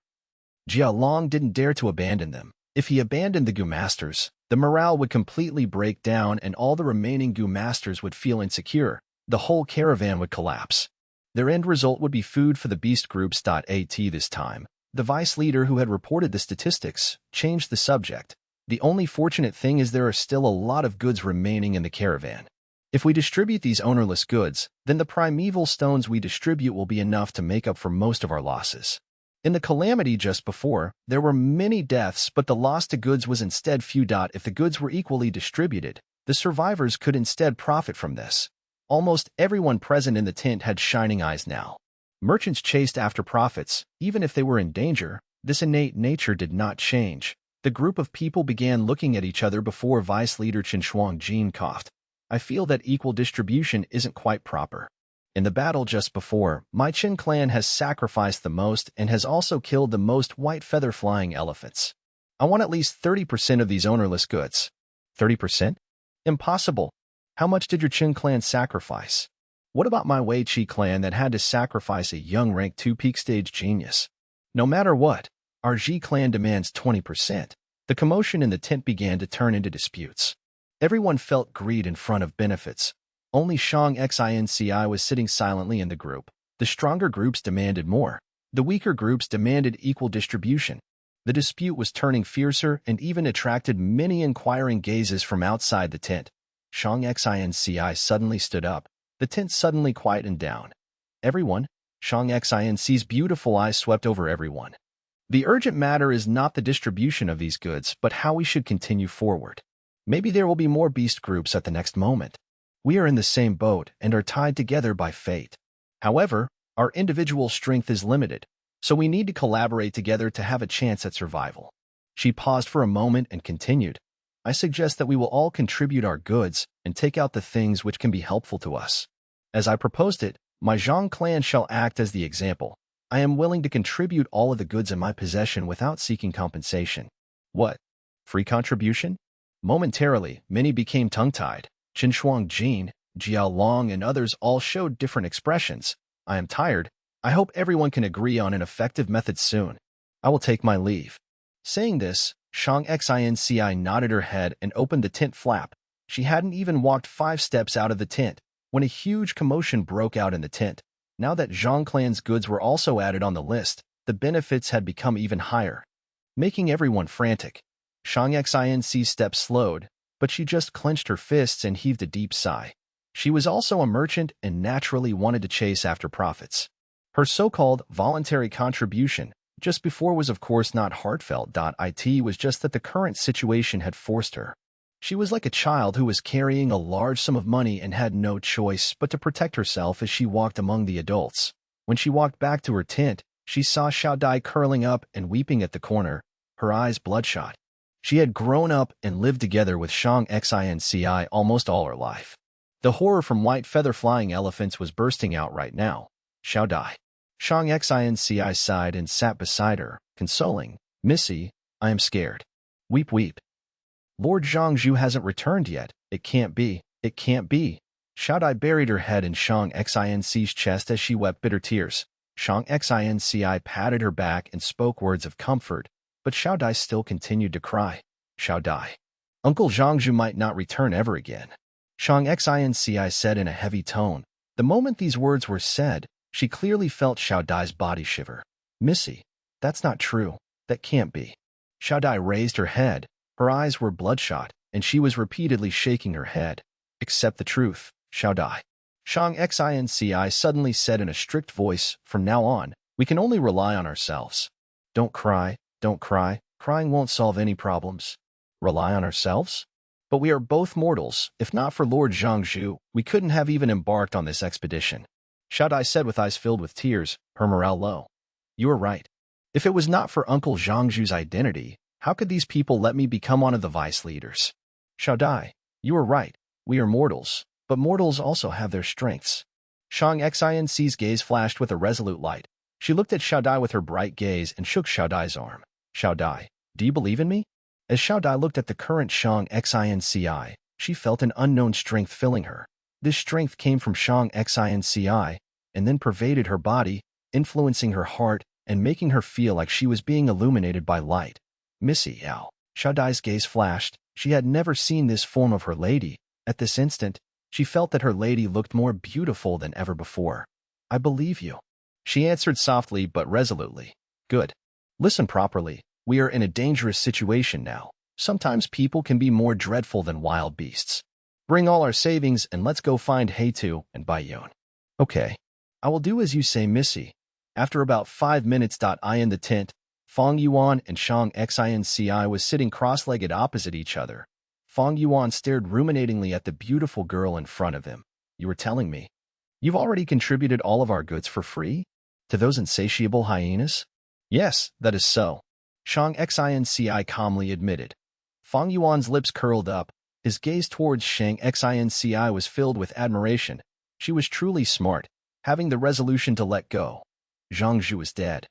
Jia Long didn't dare to abandon them. If he abandoned the Gu Masters, the morale would completely break down and all the remaining Gu Masters would feel insecure. The whole caravan would collapse. Their end result would be food for the beast groups. This time, the vice leader who had reported the statistics changed the subject. The only fortunate thing is there are still a lot of goods remaining in the caravan. If we distribute these ownerless goods, then the primeval stones we distribute will be enough to make up for most of our losses. In the calamity just before, there were many deaths, but the loss to goods was instead few. If the goods were equally distributed, the survivors could instead profit from this. Almost everyone present in the tent had shining eyes now. Merchants chased after profits, even if they were in danger. This innate nature did not change. The group of people began looking at each other before Vice Leader Chen Shuangjin coughed. "I feel that equal distribution isn't quite proper. In the battle just before, my Qin clan has sacrificed the most and has also killed the most white feather-flying elephants. I want at least 30% of these ownerless goods." 30%? Impossible. How much did your Qin clan sacrifice? What about my Wei Qi clan that had to sacrifice a young rank 2 peak stage genius? No matter what, our Ji clan demands 20%. The commotion in the tent began to turn into disputes. Everyone felt greed in front of benefits. Only Fang Xinci was sitting silently in the group. The stronger groups demanded more. The weaker groups demanded equal distribution. The dispute was turning fiercer and even attracted many inquiring gazes from outside the tent. Fang Xinci suddenly stood up. The tent suddenly quietened down. Everyone, Fang Xinci's beautiful eyes swept over everyone. The urgent matter is not the distribution of these goods, but how we should continue forward. Maybe there will be more beast groups at the next moment. We are in the same boat and are tied together by fate. However, our individual strength is limited, so we need to collaborate together to have a chance at survival. She paused for a moment and continued. I suggest that we will all contribute our goods and take out the things which can be helpful to us. As I proposed it, my Zhang clan shall act as the example. I am willing to contribute all of the goods in my possession without seeking compensation. What? Free contribution? Momentarily, many became tongue-tied. Chen Shuangjin, Jiao Long, and others all showed different expressions. I am tired. I hope everyone can agree on an effective method soon. I will take my leave. Saying this, Fang Xinci nodded her head and opened the tent flap. She hadn't even walked 5 steps out of the tent when a huge commotion broke out in the tent. Now that Zhang clan's goods were also added on the list, the benefits had become even higher, making everyone frantic. Fang Xinci's steps slowed, but she just clenched her fists and heaved a deep sigh. She was also a merchant and naturally wanted to chase after profits. Her so-called voluntary contribution just before was of course not heartfelt. It was just that the current situation had forced her. She was like a child who was carrying a large sum of money and had no choice but to protect herself as she walked among the adults. When she walked back to her tent, she saw Xiao Dai curling up and weeping at the corner, her eyes bloodshot. She had grown up and lived together with Shang Xinci almost all her life. The horror from white feather-flying elephants was bursting out right now. Xiao Dai. Shang Xinci sighed and sat beside her, consoling. Missy, I am scared. Weep, weep. Lord Zhangzhu hasn't returned yet. It can't be. It can't be. Xiao Dai buried her head in Shang Xinci's chest as she wept bitter tears. Shang Xinci patted her back and spoke words of comfort, but Xiao Dai still continued to cry. Xiao Dai. Uncle Zhangzhu might not return ever again. Shang Xinci said in a heavy tone. The moment these words were said, she clearly felt Xiao Dai's body shiver. Missy, that's not true. That can't be. Xiao Dai raised her head. Her eyes were bloodshot, and she was repeatedly shaking her head. Accept the truth, Xiao Dai. Shang Xinci suddenly said in a strict voice, from now on, we can only rely on ourselves. Don't cry, don't cry. Crying won't solve any problems. Rely on ourselves? But we are both mortals. If not for Lord Zhangzhu, we couldn't have even embarked on this expedition. Xiao Dai said with eyes filled with tears, her morale low. You are right. If it was not for Uncle Zhangzhu's identity, how could these people let me become one of the vice leaders? Xiao Dai, you are right. We are mortals, but mortals also have their strengths. Shang Xinci's gaze flashed with a resolute light. She looked at Xiao Dai with her bright gaze and shook Xiao Dai's arm. Xiao Dai, do you believe in me? As Xiao Dai looked at the current Shang Xinci, she felt an unknown strength filling her. This strength came from Shang Xinci and then pervaded her body, influencing her heart and making her feel like she was being illuminated by light. Missy, Yao. Xiao Dai's gaze flashed. She had never seen this form of her lady. At this instant, she felt that her lady looked more beautiful than ever before. I believe you. She answered softly but resolutely. Good. Listen properly. We are in a dangerous situation now. Sometimes people can be more dreadful than wild beasts. Bring all our savings and let's go find Heitu and Baiyun. Okay. I will do as you say, Missy. After about 5 minutes. I in the tent, Fang Yuan and Shang Xinci was sitting cross-legged opposite each other. Fang Yuan stared ruminatingly at the beautiful girl in front of him. You were telling me. You've already contributed all of our goods for free? To those insatiable hyenas? Yes, that is so. Shang Xinci calmly admitted. Fang Yuan's lips curled up. His gaze towards Shang Xinci was filled with admiration. She was truly smart, having the resolution to let go. Zhangzhu was dead.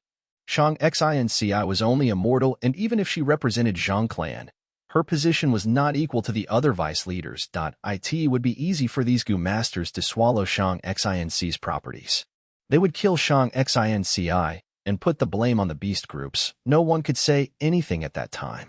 Shang Xinci was only a mortal, and even if she represented Zhang clan, her position was not equal to the other vice leaders. It would be easy for these Gu masters to swallow Shang Xinci's properties. They would kill Shang Xinci and put the blame on the beast groups. No one could say anything at that time.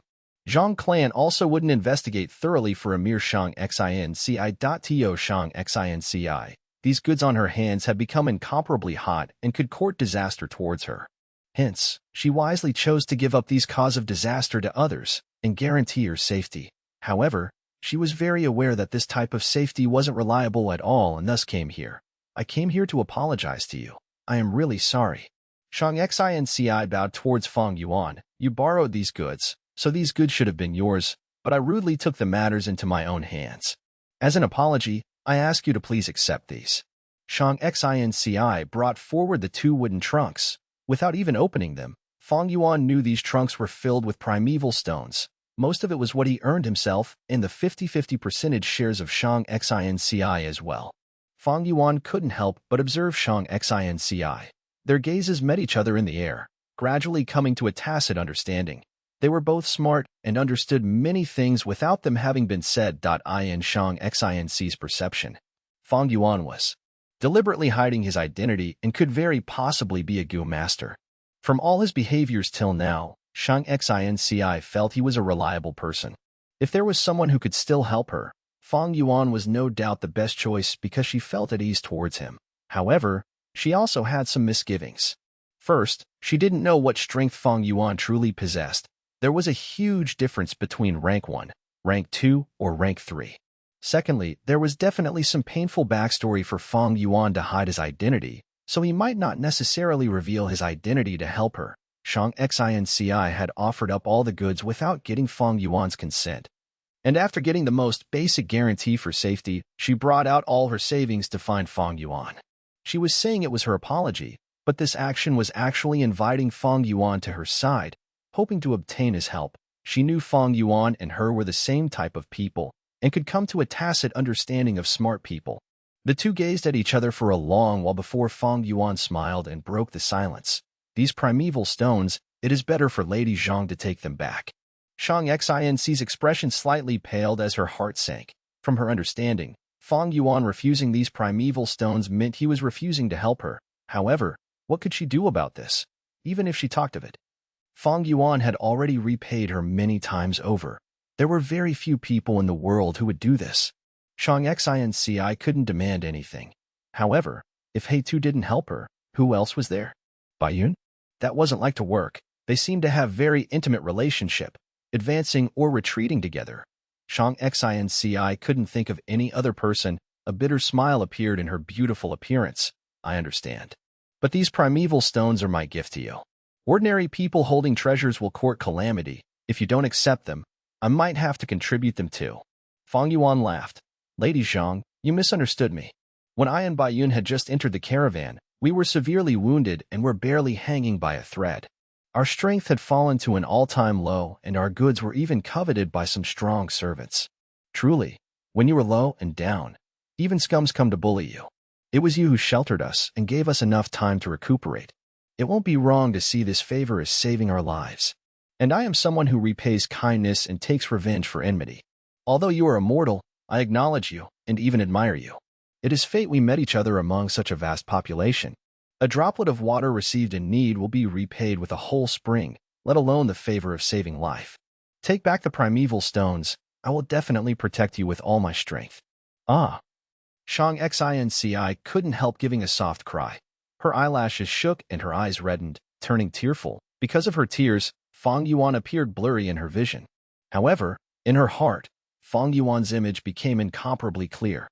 Zhang clan also wouldn't investigate thoroughly for a mere Shang Xinci. Shang Xinci. These goods on her hands had become incomparably hot and could court disaster towards her. Hence, she wisely chose to give up these cause of disaster to others and guarantee her safety. However, she was very aware that this type of safety wasn't reliable at all and thus came here. I came here to apologize to you. I am really sorry. Shang Xinci bowed towards Fang Yuan. You borrowed these goods, so these goods should have been yours, but I rudely took the matters into my own hands. As an apology, I ask you to please accept these. Shang Xinci brought forward the 2 wooden trunks. Without even opening them, Fang Yuan knew these trunks were filled with primeval stones. Most of it was what he earned himself in the 50-50 percentage shares of Shang Xinci as well. Fang Yuan couldn't help but observe Shang Xinci. Their gazes met each other in the air, gradually coming to a tacit understanding. They were both smart and understood many things without them having been said. In Shang Xinci's perception, Fang Yuan was deliberately hiding his identity and could very possibly be a Gu master. From all his behaviors till now, Shang Xinci felt he was a reliable person. If there was someone who could still help her, Fang Yuan was no doubt the best choice because she felt at ease towards him. However, she also had some misgivings. First, she didn't know what strength Fang Yuan truly possessed. There was a huge difference between rank 1, rank 2, or rank 3. Secondly, there was definitely some painful backstory for Fang Yuan to hide his identity, so he might not necessarily reveal his identity to help her. Shang Xinci had offered up all the goods without getting Fang Yuan's consent. And after getting the most basic guarantee for safety, she brought out all her savings to find Fang Yuan. She was saying it was her apology, but this action was actually inviting Fang Yuan to her side, hoping to obtain his help. She knew Fang Yuan and her were the same type of people, and could come to a tacit understanding of smart people. The two gazed at each other for a long while before Fang Yuan smiled and broke the silence. These primeval stones, it is better for Lady Zhang to take them back. Shang Xinci's expression slightly paled as her heart sank. From her understanding, Fang Yuan refusing these primeval stones meant he was refusing to help her. However, what could she do about this, even if she talked of it? Fang Yuan had already repaid her many times over. There were very few people in the world who would do this. Shang Xinci couldn't demand anything. However, if He Tu didn't help her, who else was there? Baiyun? That wasn't like to work. They seemed to have very intimate relationship, advancing or retreating together. Shang Xinci couldn't think of any other person. A bitter smile appeared in her beautiful appearance. I understand. But these primeval stones are my gift to you. Ordinary people holding treasures will court calamity. If you don't accept them, I might have to contribute them too. Fang Yuan laughed. Lady Zhang, you misunderstood me. When I and Baiyun had just entered the caravan, we were severely wounded and were barely hanging by a thread. Our strength had fallen to an all-time low, and our goods were even coveted by some strong servants. Truly, when you were low and down, even scums come to bully you. It was you who sheltered us and gave us enough time to recuperate. It won't be wrong to see this favor as saving our lives. And I am someone who repays kindness and takes revenge for enmity. Although you are immortal, I acknowledge you and even admire you. It is fate we met each other among such a vast population. A droplet of water received in need will be repaid with a whole spring, let alone the favor of saving life. Take back the primeval stones. I will definitely protect you with all my strength. Ah. Shang Xinci couldn't help giving a soft cry. Her eyelashes shook and her eyes reddened, turning tearful. Because of her tears, Fang Yuan appeared blurry in her vision. However, in her heart, Fang Yuan's image became incomparably clear.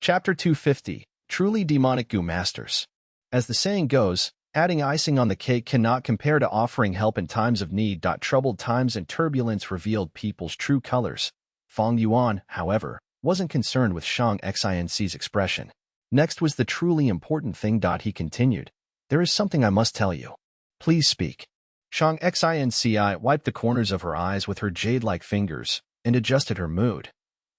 Chapter 250, Truly Demonic Goo Masters. As the saying goes, adding icing on the cake cannot compare to offering help in times of need. Troubled times and turbulence revealed people's true colors. Fang Yuan, however, wasn't concerned with Shang Xinci's expression. Next was the truly important thing. He continued. There is something I must tell you. Please speak. Shang Xinci wiped the corners of her eyes with her jade-like fingers and adjusted her mood.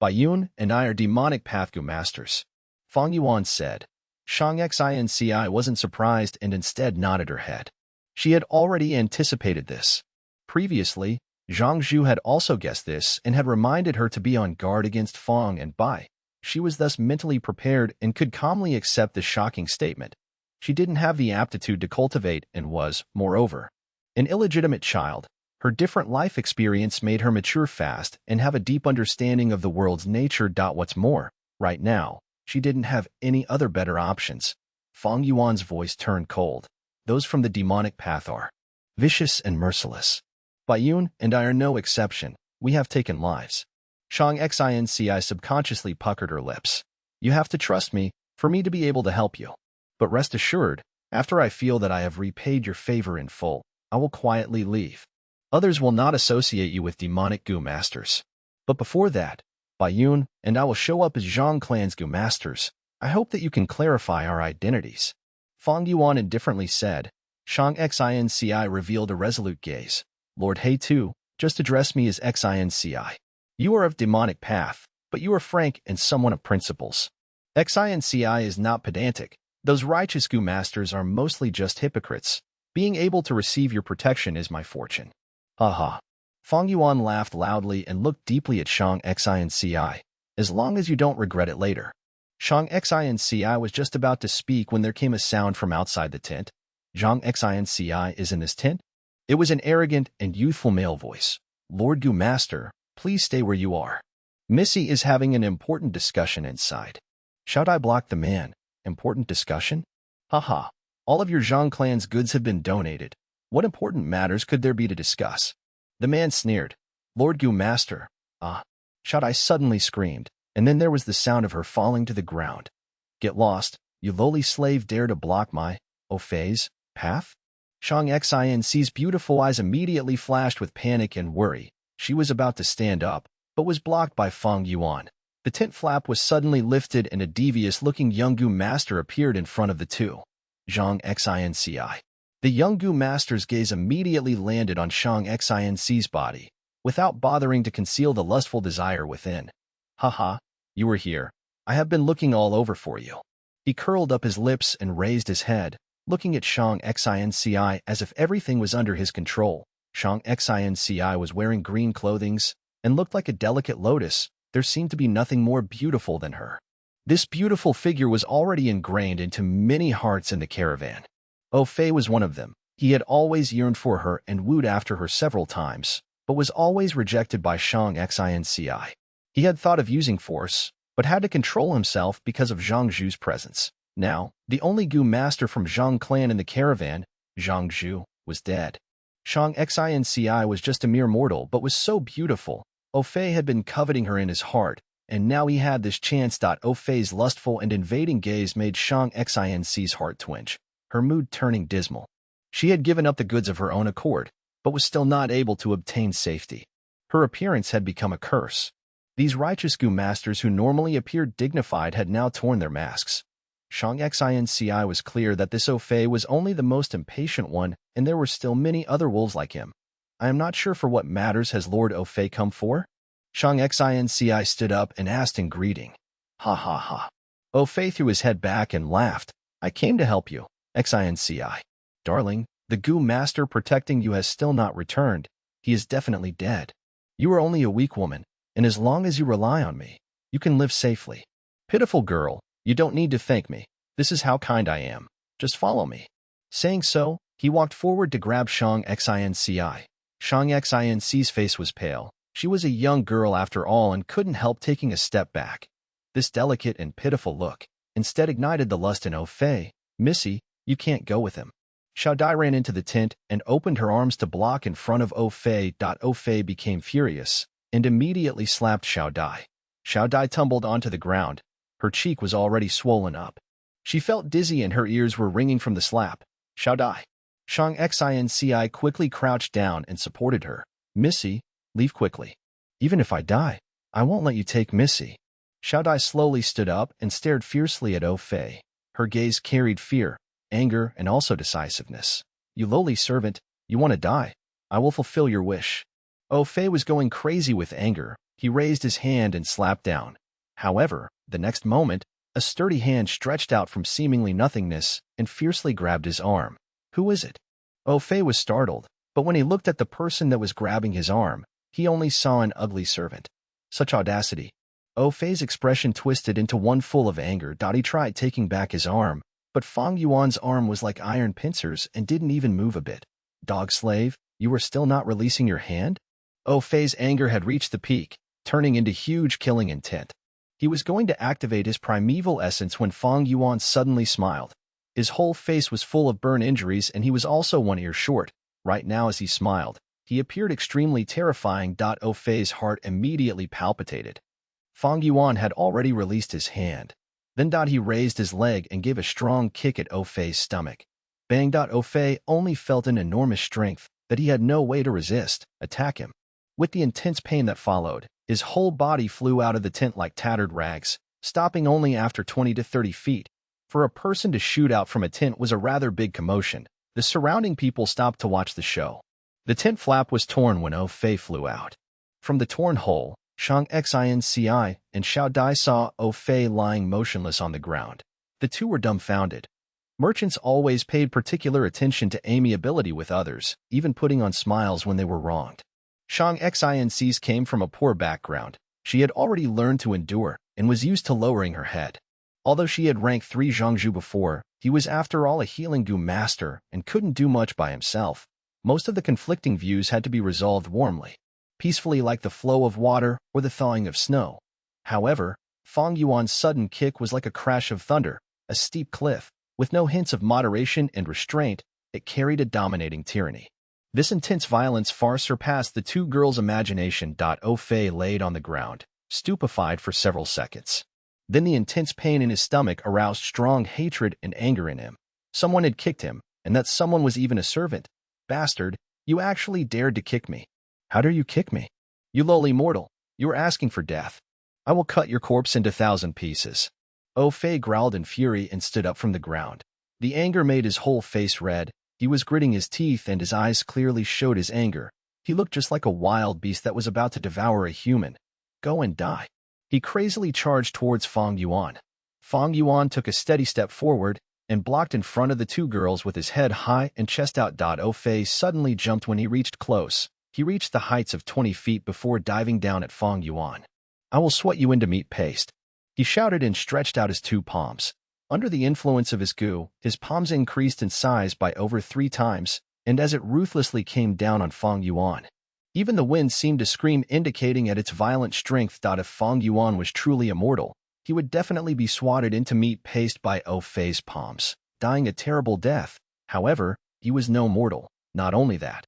Baiyun and I are demonic path Goo masters, Fang Yuan said. Shang Xinci wasn't surprised and instead nodded her head. She had already anticipated this. Previously, Zhang Zhu had also guessed this and had reminded her to be on guard against Fang and Bai. She was thus mentally prepared and could calmly accept the shocking statement. She didn't have the aptitude to cultivate and was, moreover, an illegitimate child. Her different life experience made her mature fast and have a deep understanding of the world's nature. What's more, right now, she didn't have any other better options. Fang Yuan's voice turned cold. Those from the demonic path are vicious and merciless. Baiyun and I are no exception. We have taken lives. Shang Xinci subconsciously puckered her lips. You have to trust me for me to be able to help you. But rest assured, after I feel that I have repaid your favor in full, I will quietly leave. Others will not associate you with demonic Goo masters. But before that, Baiyun and I will show up as Zhang Clan's Goo masters. I hope that you can clarify our identities. Fang Yuan indifferently said. Shang Xinci revealed a resolute gaze. Lord He Tu, just address me as Xinci. You are of demonic path, but you are frank and someone of principles. Xinci is not pedantic. Those righteous Goo masters are mostly just hypocrites. Being able to receive your protection is my fortune. Haha. Fang Yuan laughed loudly and looked deeply at Shang Xinci. As long as you don't regret it later. Shang Xinci was just about to speak when there came a sound from outside the tent. Zhang Xinci is in this tent? It was an arrogant and youthful male voice. Lord Goo Master, please stay where you are. Missy is having an important discussion inside. Should I block the man? Important discussion? Haha. All of your Zhang clan's goods have been donated. What important matters could there be to discuss? The man sneered. Lord Goo Master. Ah. Shadai suddenly screamed, and then there was the sound of her falling to the ground. Get lost, You lowly slave dare to block my, Fei's, path? Shang Xinc's beautiful eyes immediately flashed with panic and worry. She was about to stand up, but was blocked by Fang Yuan. The tent flap was suddenly lifted and a devious-looking Yungu master appeared in front of the two. Zhang Xinci. The Yungu master's gaze immediately landed on Shang Xinc's body, without bothering to conceal the lustful desire within. Haha, you were here. I have been looking all over for you. He curled up his lips and raised his head, looking at Shang Xinci as if everything was under his control. Shang Xinci was wearing green clothings and looked like a delicate lotus. There seemed to be nothing more beautiful than her. This beautiful figure was already ingrained into many hearts in the caravan. Fei was one of them. He had always yearned for her and wooed after her several times, but was always rejected by Shang Xinci. He had thought of using force, but had to control himself because of Zhang Zhu's presence. Now, the only Gu master from Zhang clan in the caravan, Zhang Zhu, was dead. Shang Xinci was just a mere mortal but was so beautiful. Fei had been coveting her in his heart, and now he had this chance. Fei's lustful and invading gaze made Shang Xinc's heart twinge, her mood turning dismal. She had given up the goods of her own accord, but was still not able to obtain safety. Her appearance had become a curse. These righteous Gu masters who normally appeared dignified had now torn their masks. Shang Xinci was clear that this Fei was only the most impatient one, and there were still many other wolves like him. I am not sure for what matters has Lord Fei come for? Shang Xinci stood up and asked in greeting. Ha ha ha. Fei threw his head back and laughed. I came to help you, Xinci. Darling, the Gu master protecting you has still not returned. He is definitely dead. You are only a weak woman, and as long as you rely on me, you can live safely. Pitiful girl, you don't need to thank me. This is how kind I am. Just follow me. Saying so, he walked forward to grab Shang Xinci. Shang Xinc's face was pale. She was a young girl after all and couldn't help taking a step back. This delicate and pitiful look instead ignited the lust in Fei. Missy, you can't go with him. Xiao Dai ran into the tent and opened her arms to block in front of Fei. Fei became furious and immediately slapped Xiao Dai. Xiao Dai tumbled onto the ground. Her cheek was already swollen up. She felt dizzy and her ears were ringing from the slap. Xiao Dai. Shang Xinci quickly crouched down and supported her. Missy, leave quickly. Even if I die, I won't let you take Missy. Xiao Dai slowly stood up and stared fiercely at Fei. Her gaze carried fear, anger, and also decisiveness. You lowly servant, you want to die. I will fulfill your wish. Fei was going crazy with anger. He raised his hand and slapped down. However, the next moment, a sturdy hand stretched out from seemingly nothingness and fiercely grabbed his arm. Who is it? Fei was startled, but when he looked at the person that was grabbing his arm, he only saw an ugly servant. Such audacity. Fei's expression twisted into one full of anger. He tried taking back his arm, but Fang Yuan's arm was like iron pincers and didn't even move a bit. Dog slave, you were still not releasing your hand? Fei's anger had reached the peak, turning into huge killing intent. He was going to activate his primeval essence when Fang Yuan suddenly smiled. His whole face was full of burn injuries and he was also one ear short. Right now as he smiled, he appeared extremely terrifying. Fei's heart immediately palpitated. Fang Yuan had already released his hand. Then he raised his leg and gave a strong kick at Fei's stomach. Bang. Fei only felt an enormous strength that he had no way to resist, attack him. With the intense pain that followed, his whole body flew out of the tent like tattered rags, stopping only after 20 to 30 feet. For a person to shoot out from a tent was a rather big commotion. The surrounding people stopped to watch the show. The tent flap was torn when Fei flew out. From the torn hole, Shang Xinci and Xiao Dai saw Fei lying motionless on the ground. The two were dumbfounded. Merchants always paid particular attention to amiability with others, even putting on smiles when they were wronged. Shang Xinc's came from a poor background. She had already learned to endure and was used to lowering her head. Although she had ranked 3 Zhangzhu before, he was after all a healing Gu master and couldn't do much by himself. Most of the conflicting views had to be resolved warmly, peacefully like the flow of water or the thawing of snow. However, Fang Yuan's sudden kick was like a crash of thunder, a steep cliff. With no hints of moderation and restraint, it carried a dominating tyranny. This intense violence far surpassed the two girls' imagination. Fei laid on the ground, stupefied for several seconds. Then the intense pain in his stomach aroused strong hatred and anger in him. Someone had kicked him, and that someone was even a servant. Bastard, you actually dared to kick me. How dare you kick me? You lowly mortal, you are asking for death. I will cut your corpse into 1,000 pieces. Fei growled in fury and stood up from the ground. The anger made his whole face red. He was gritting his teeth and his eyes clearly showed his anger. He looked just like a wild beast that was about to devour a human. Go and die. He crazily charged towards Fang Yuan. Fang Yuan took a steady step forward and blocked in front of the two girls with his head high and chest out. Fei suddenly jumped when he reached close. He reached the heights of 20 feet before diving down at Fang Yuan. I will sweat you into meat paste. He shouted and stretched out his two palms. Under the influence of his goo, his palms increased in size by over 3 times, and as it ruthlessly came down on Fang Yuan, even the wind seemed to scream, indicating at its violent strength. If Fang Yuan was truly immortal, he would definitely be swatted into meat paste by Fei's palms, dying a terrible death. However, he was no mortal. Not only that,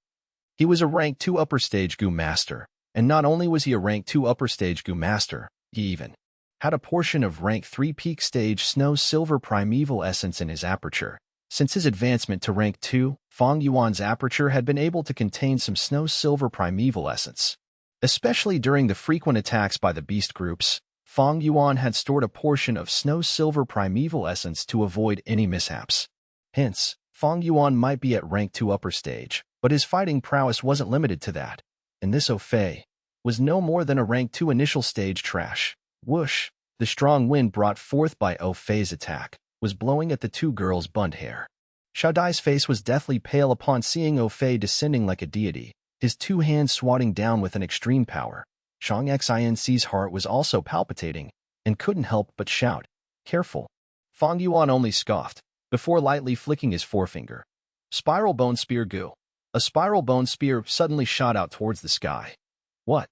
he was a rank 2 upper stage goo master, and not only was he a rank 2 upper stage goo master, he even had a portion of rank 3 peak stage snow silver primeval essence in his aperture. Since his advancement to rank 2, Fang Yuan's aperture had been able to contain some snow silver primeval essence. Especially during the frequent attacks by the beast groups, Fang Yuan had stored a portion of snow silver primeval essence to avoid any mishaps. Hence, Fang Yuan might be at rank 2 upper stage, but his fighting prowess wasn't limited to that. And this Fei was no more than a rank 2 initial stage trash. Whoosh! The strong wind brought forth by Fei's attack was blowing at the two girls' bund hair. Xiao Dai's face was deathly pale upon seeing Fei descending like a deity, his two hands swatting down with an extreme power. Shang Xinc's heart was also palpitating, and couldn't help but shout, "Careful!" Fang Yuan only scoffed, before lightly flicking his forefinger. Spiral bone spear goo. A spiral bone spear suddenly shot out towards the sky. What?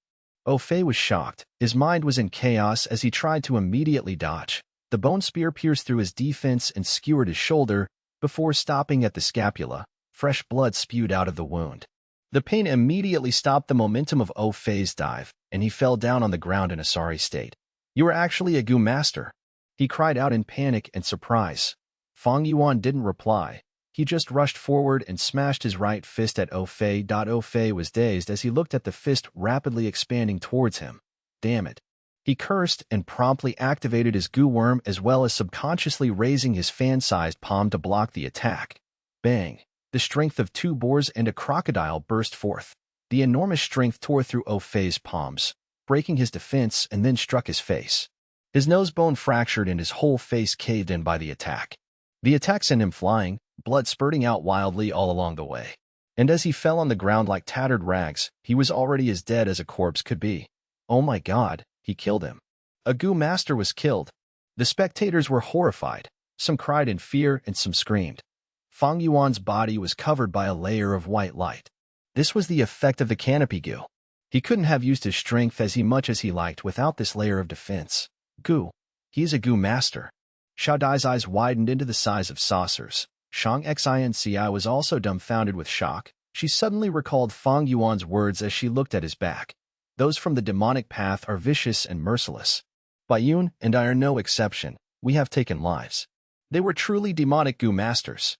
Fei was shocked. His mind was in chaos as he tried to immediately dodge. The bone spear pierced through his defense and skewered his shoulder, before stopping at the scapula. Fresh blood spewed out of the wound. The pain immediately stopped the momentum of Fei's dive, and he fell down on the ground in a sorry state. You are actually a goo master, he cried out in panic and surprise. Fang Yuan didn't reply. He just rushed forward and smashed his right fist at Fei. Fei was dazed as he looked at the fist rapidly expanding towards him. Damn it. He cursed and promptly activated his goo worm as well as subconsciously raising his fan-sized palm to block the attack. Bang! The strength of 2 boars and a crocodile burst forth. The enormous strength tore through Fei's palms, breaking his defense and then struck his face. His nose bone fractured and his whole face caved in by the attack. The attack sent him flying, blood spurting out wildly all along the way. And as he fell on the ground like tattered rags, he was already as dead as a corpse could be. Oh my god, he killed him. A goo master was killed. The spectators were horrified. Some cried in fear and some screamed. Fang Yuan's body was covered by a layer of white light. This was the effect of the canopy goo. He couldn't have used his strength as much as he liked without this layer of defense. Goo. He's a goo master. Xiao Dai's eyes widened into the size of saucers. Shang Xinci was also dumbfounded with shock. She suddenly recalled Fang Yuan's words as she looked at his back. Those from the demonic path are vicious and merciless. Bai Yun and I are no exception. We have taken lives. They were truly demonic goo masters.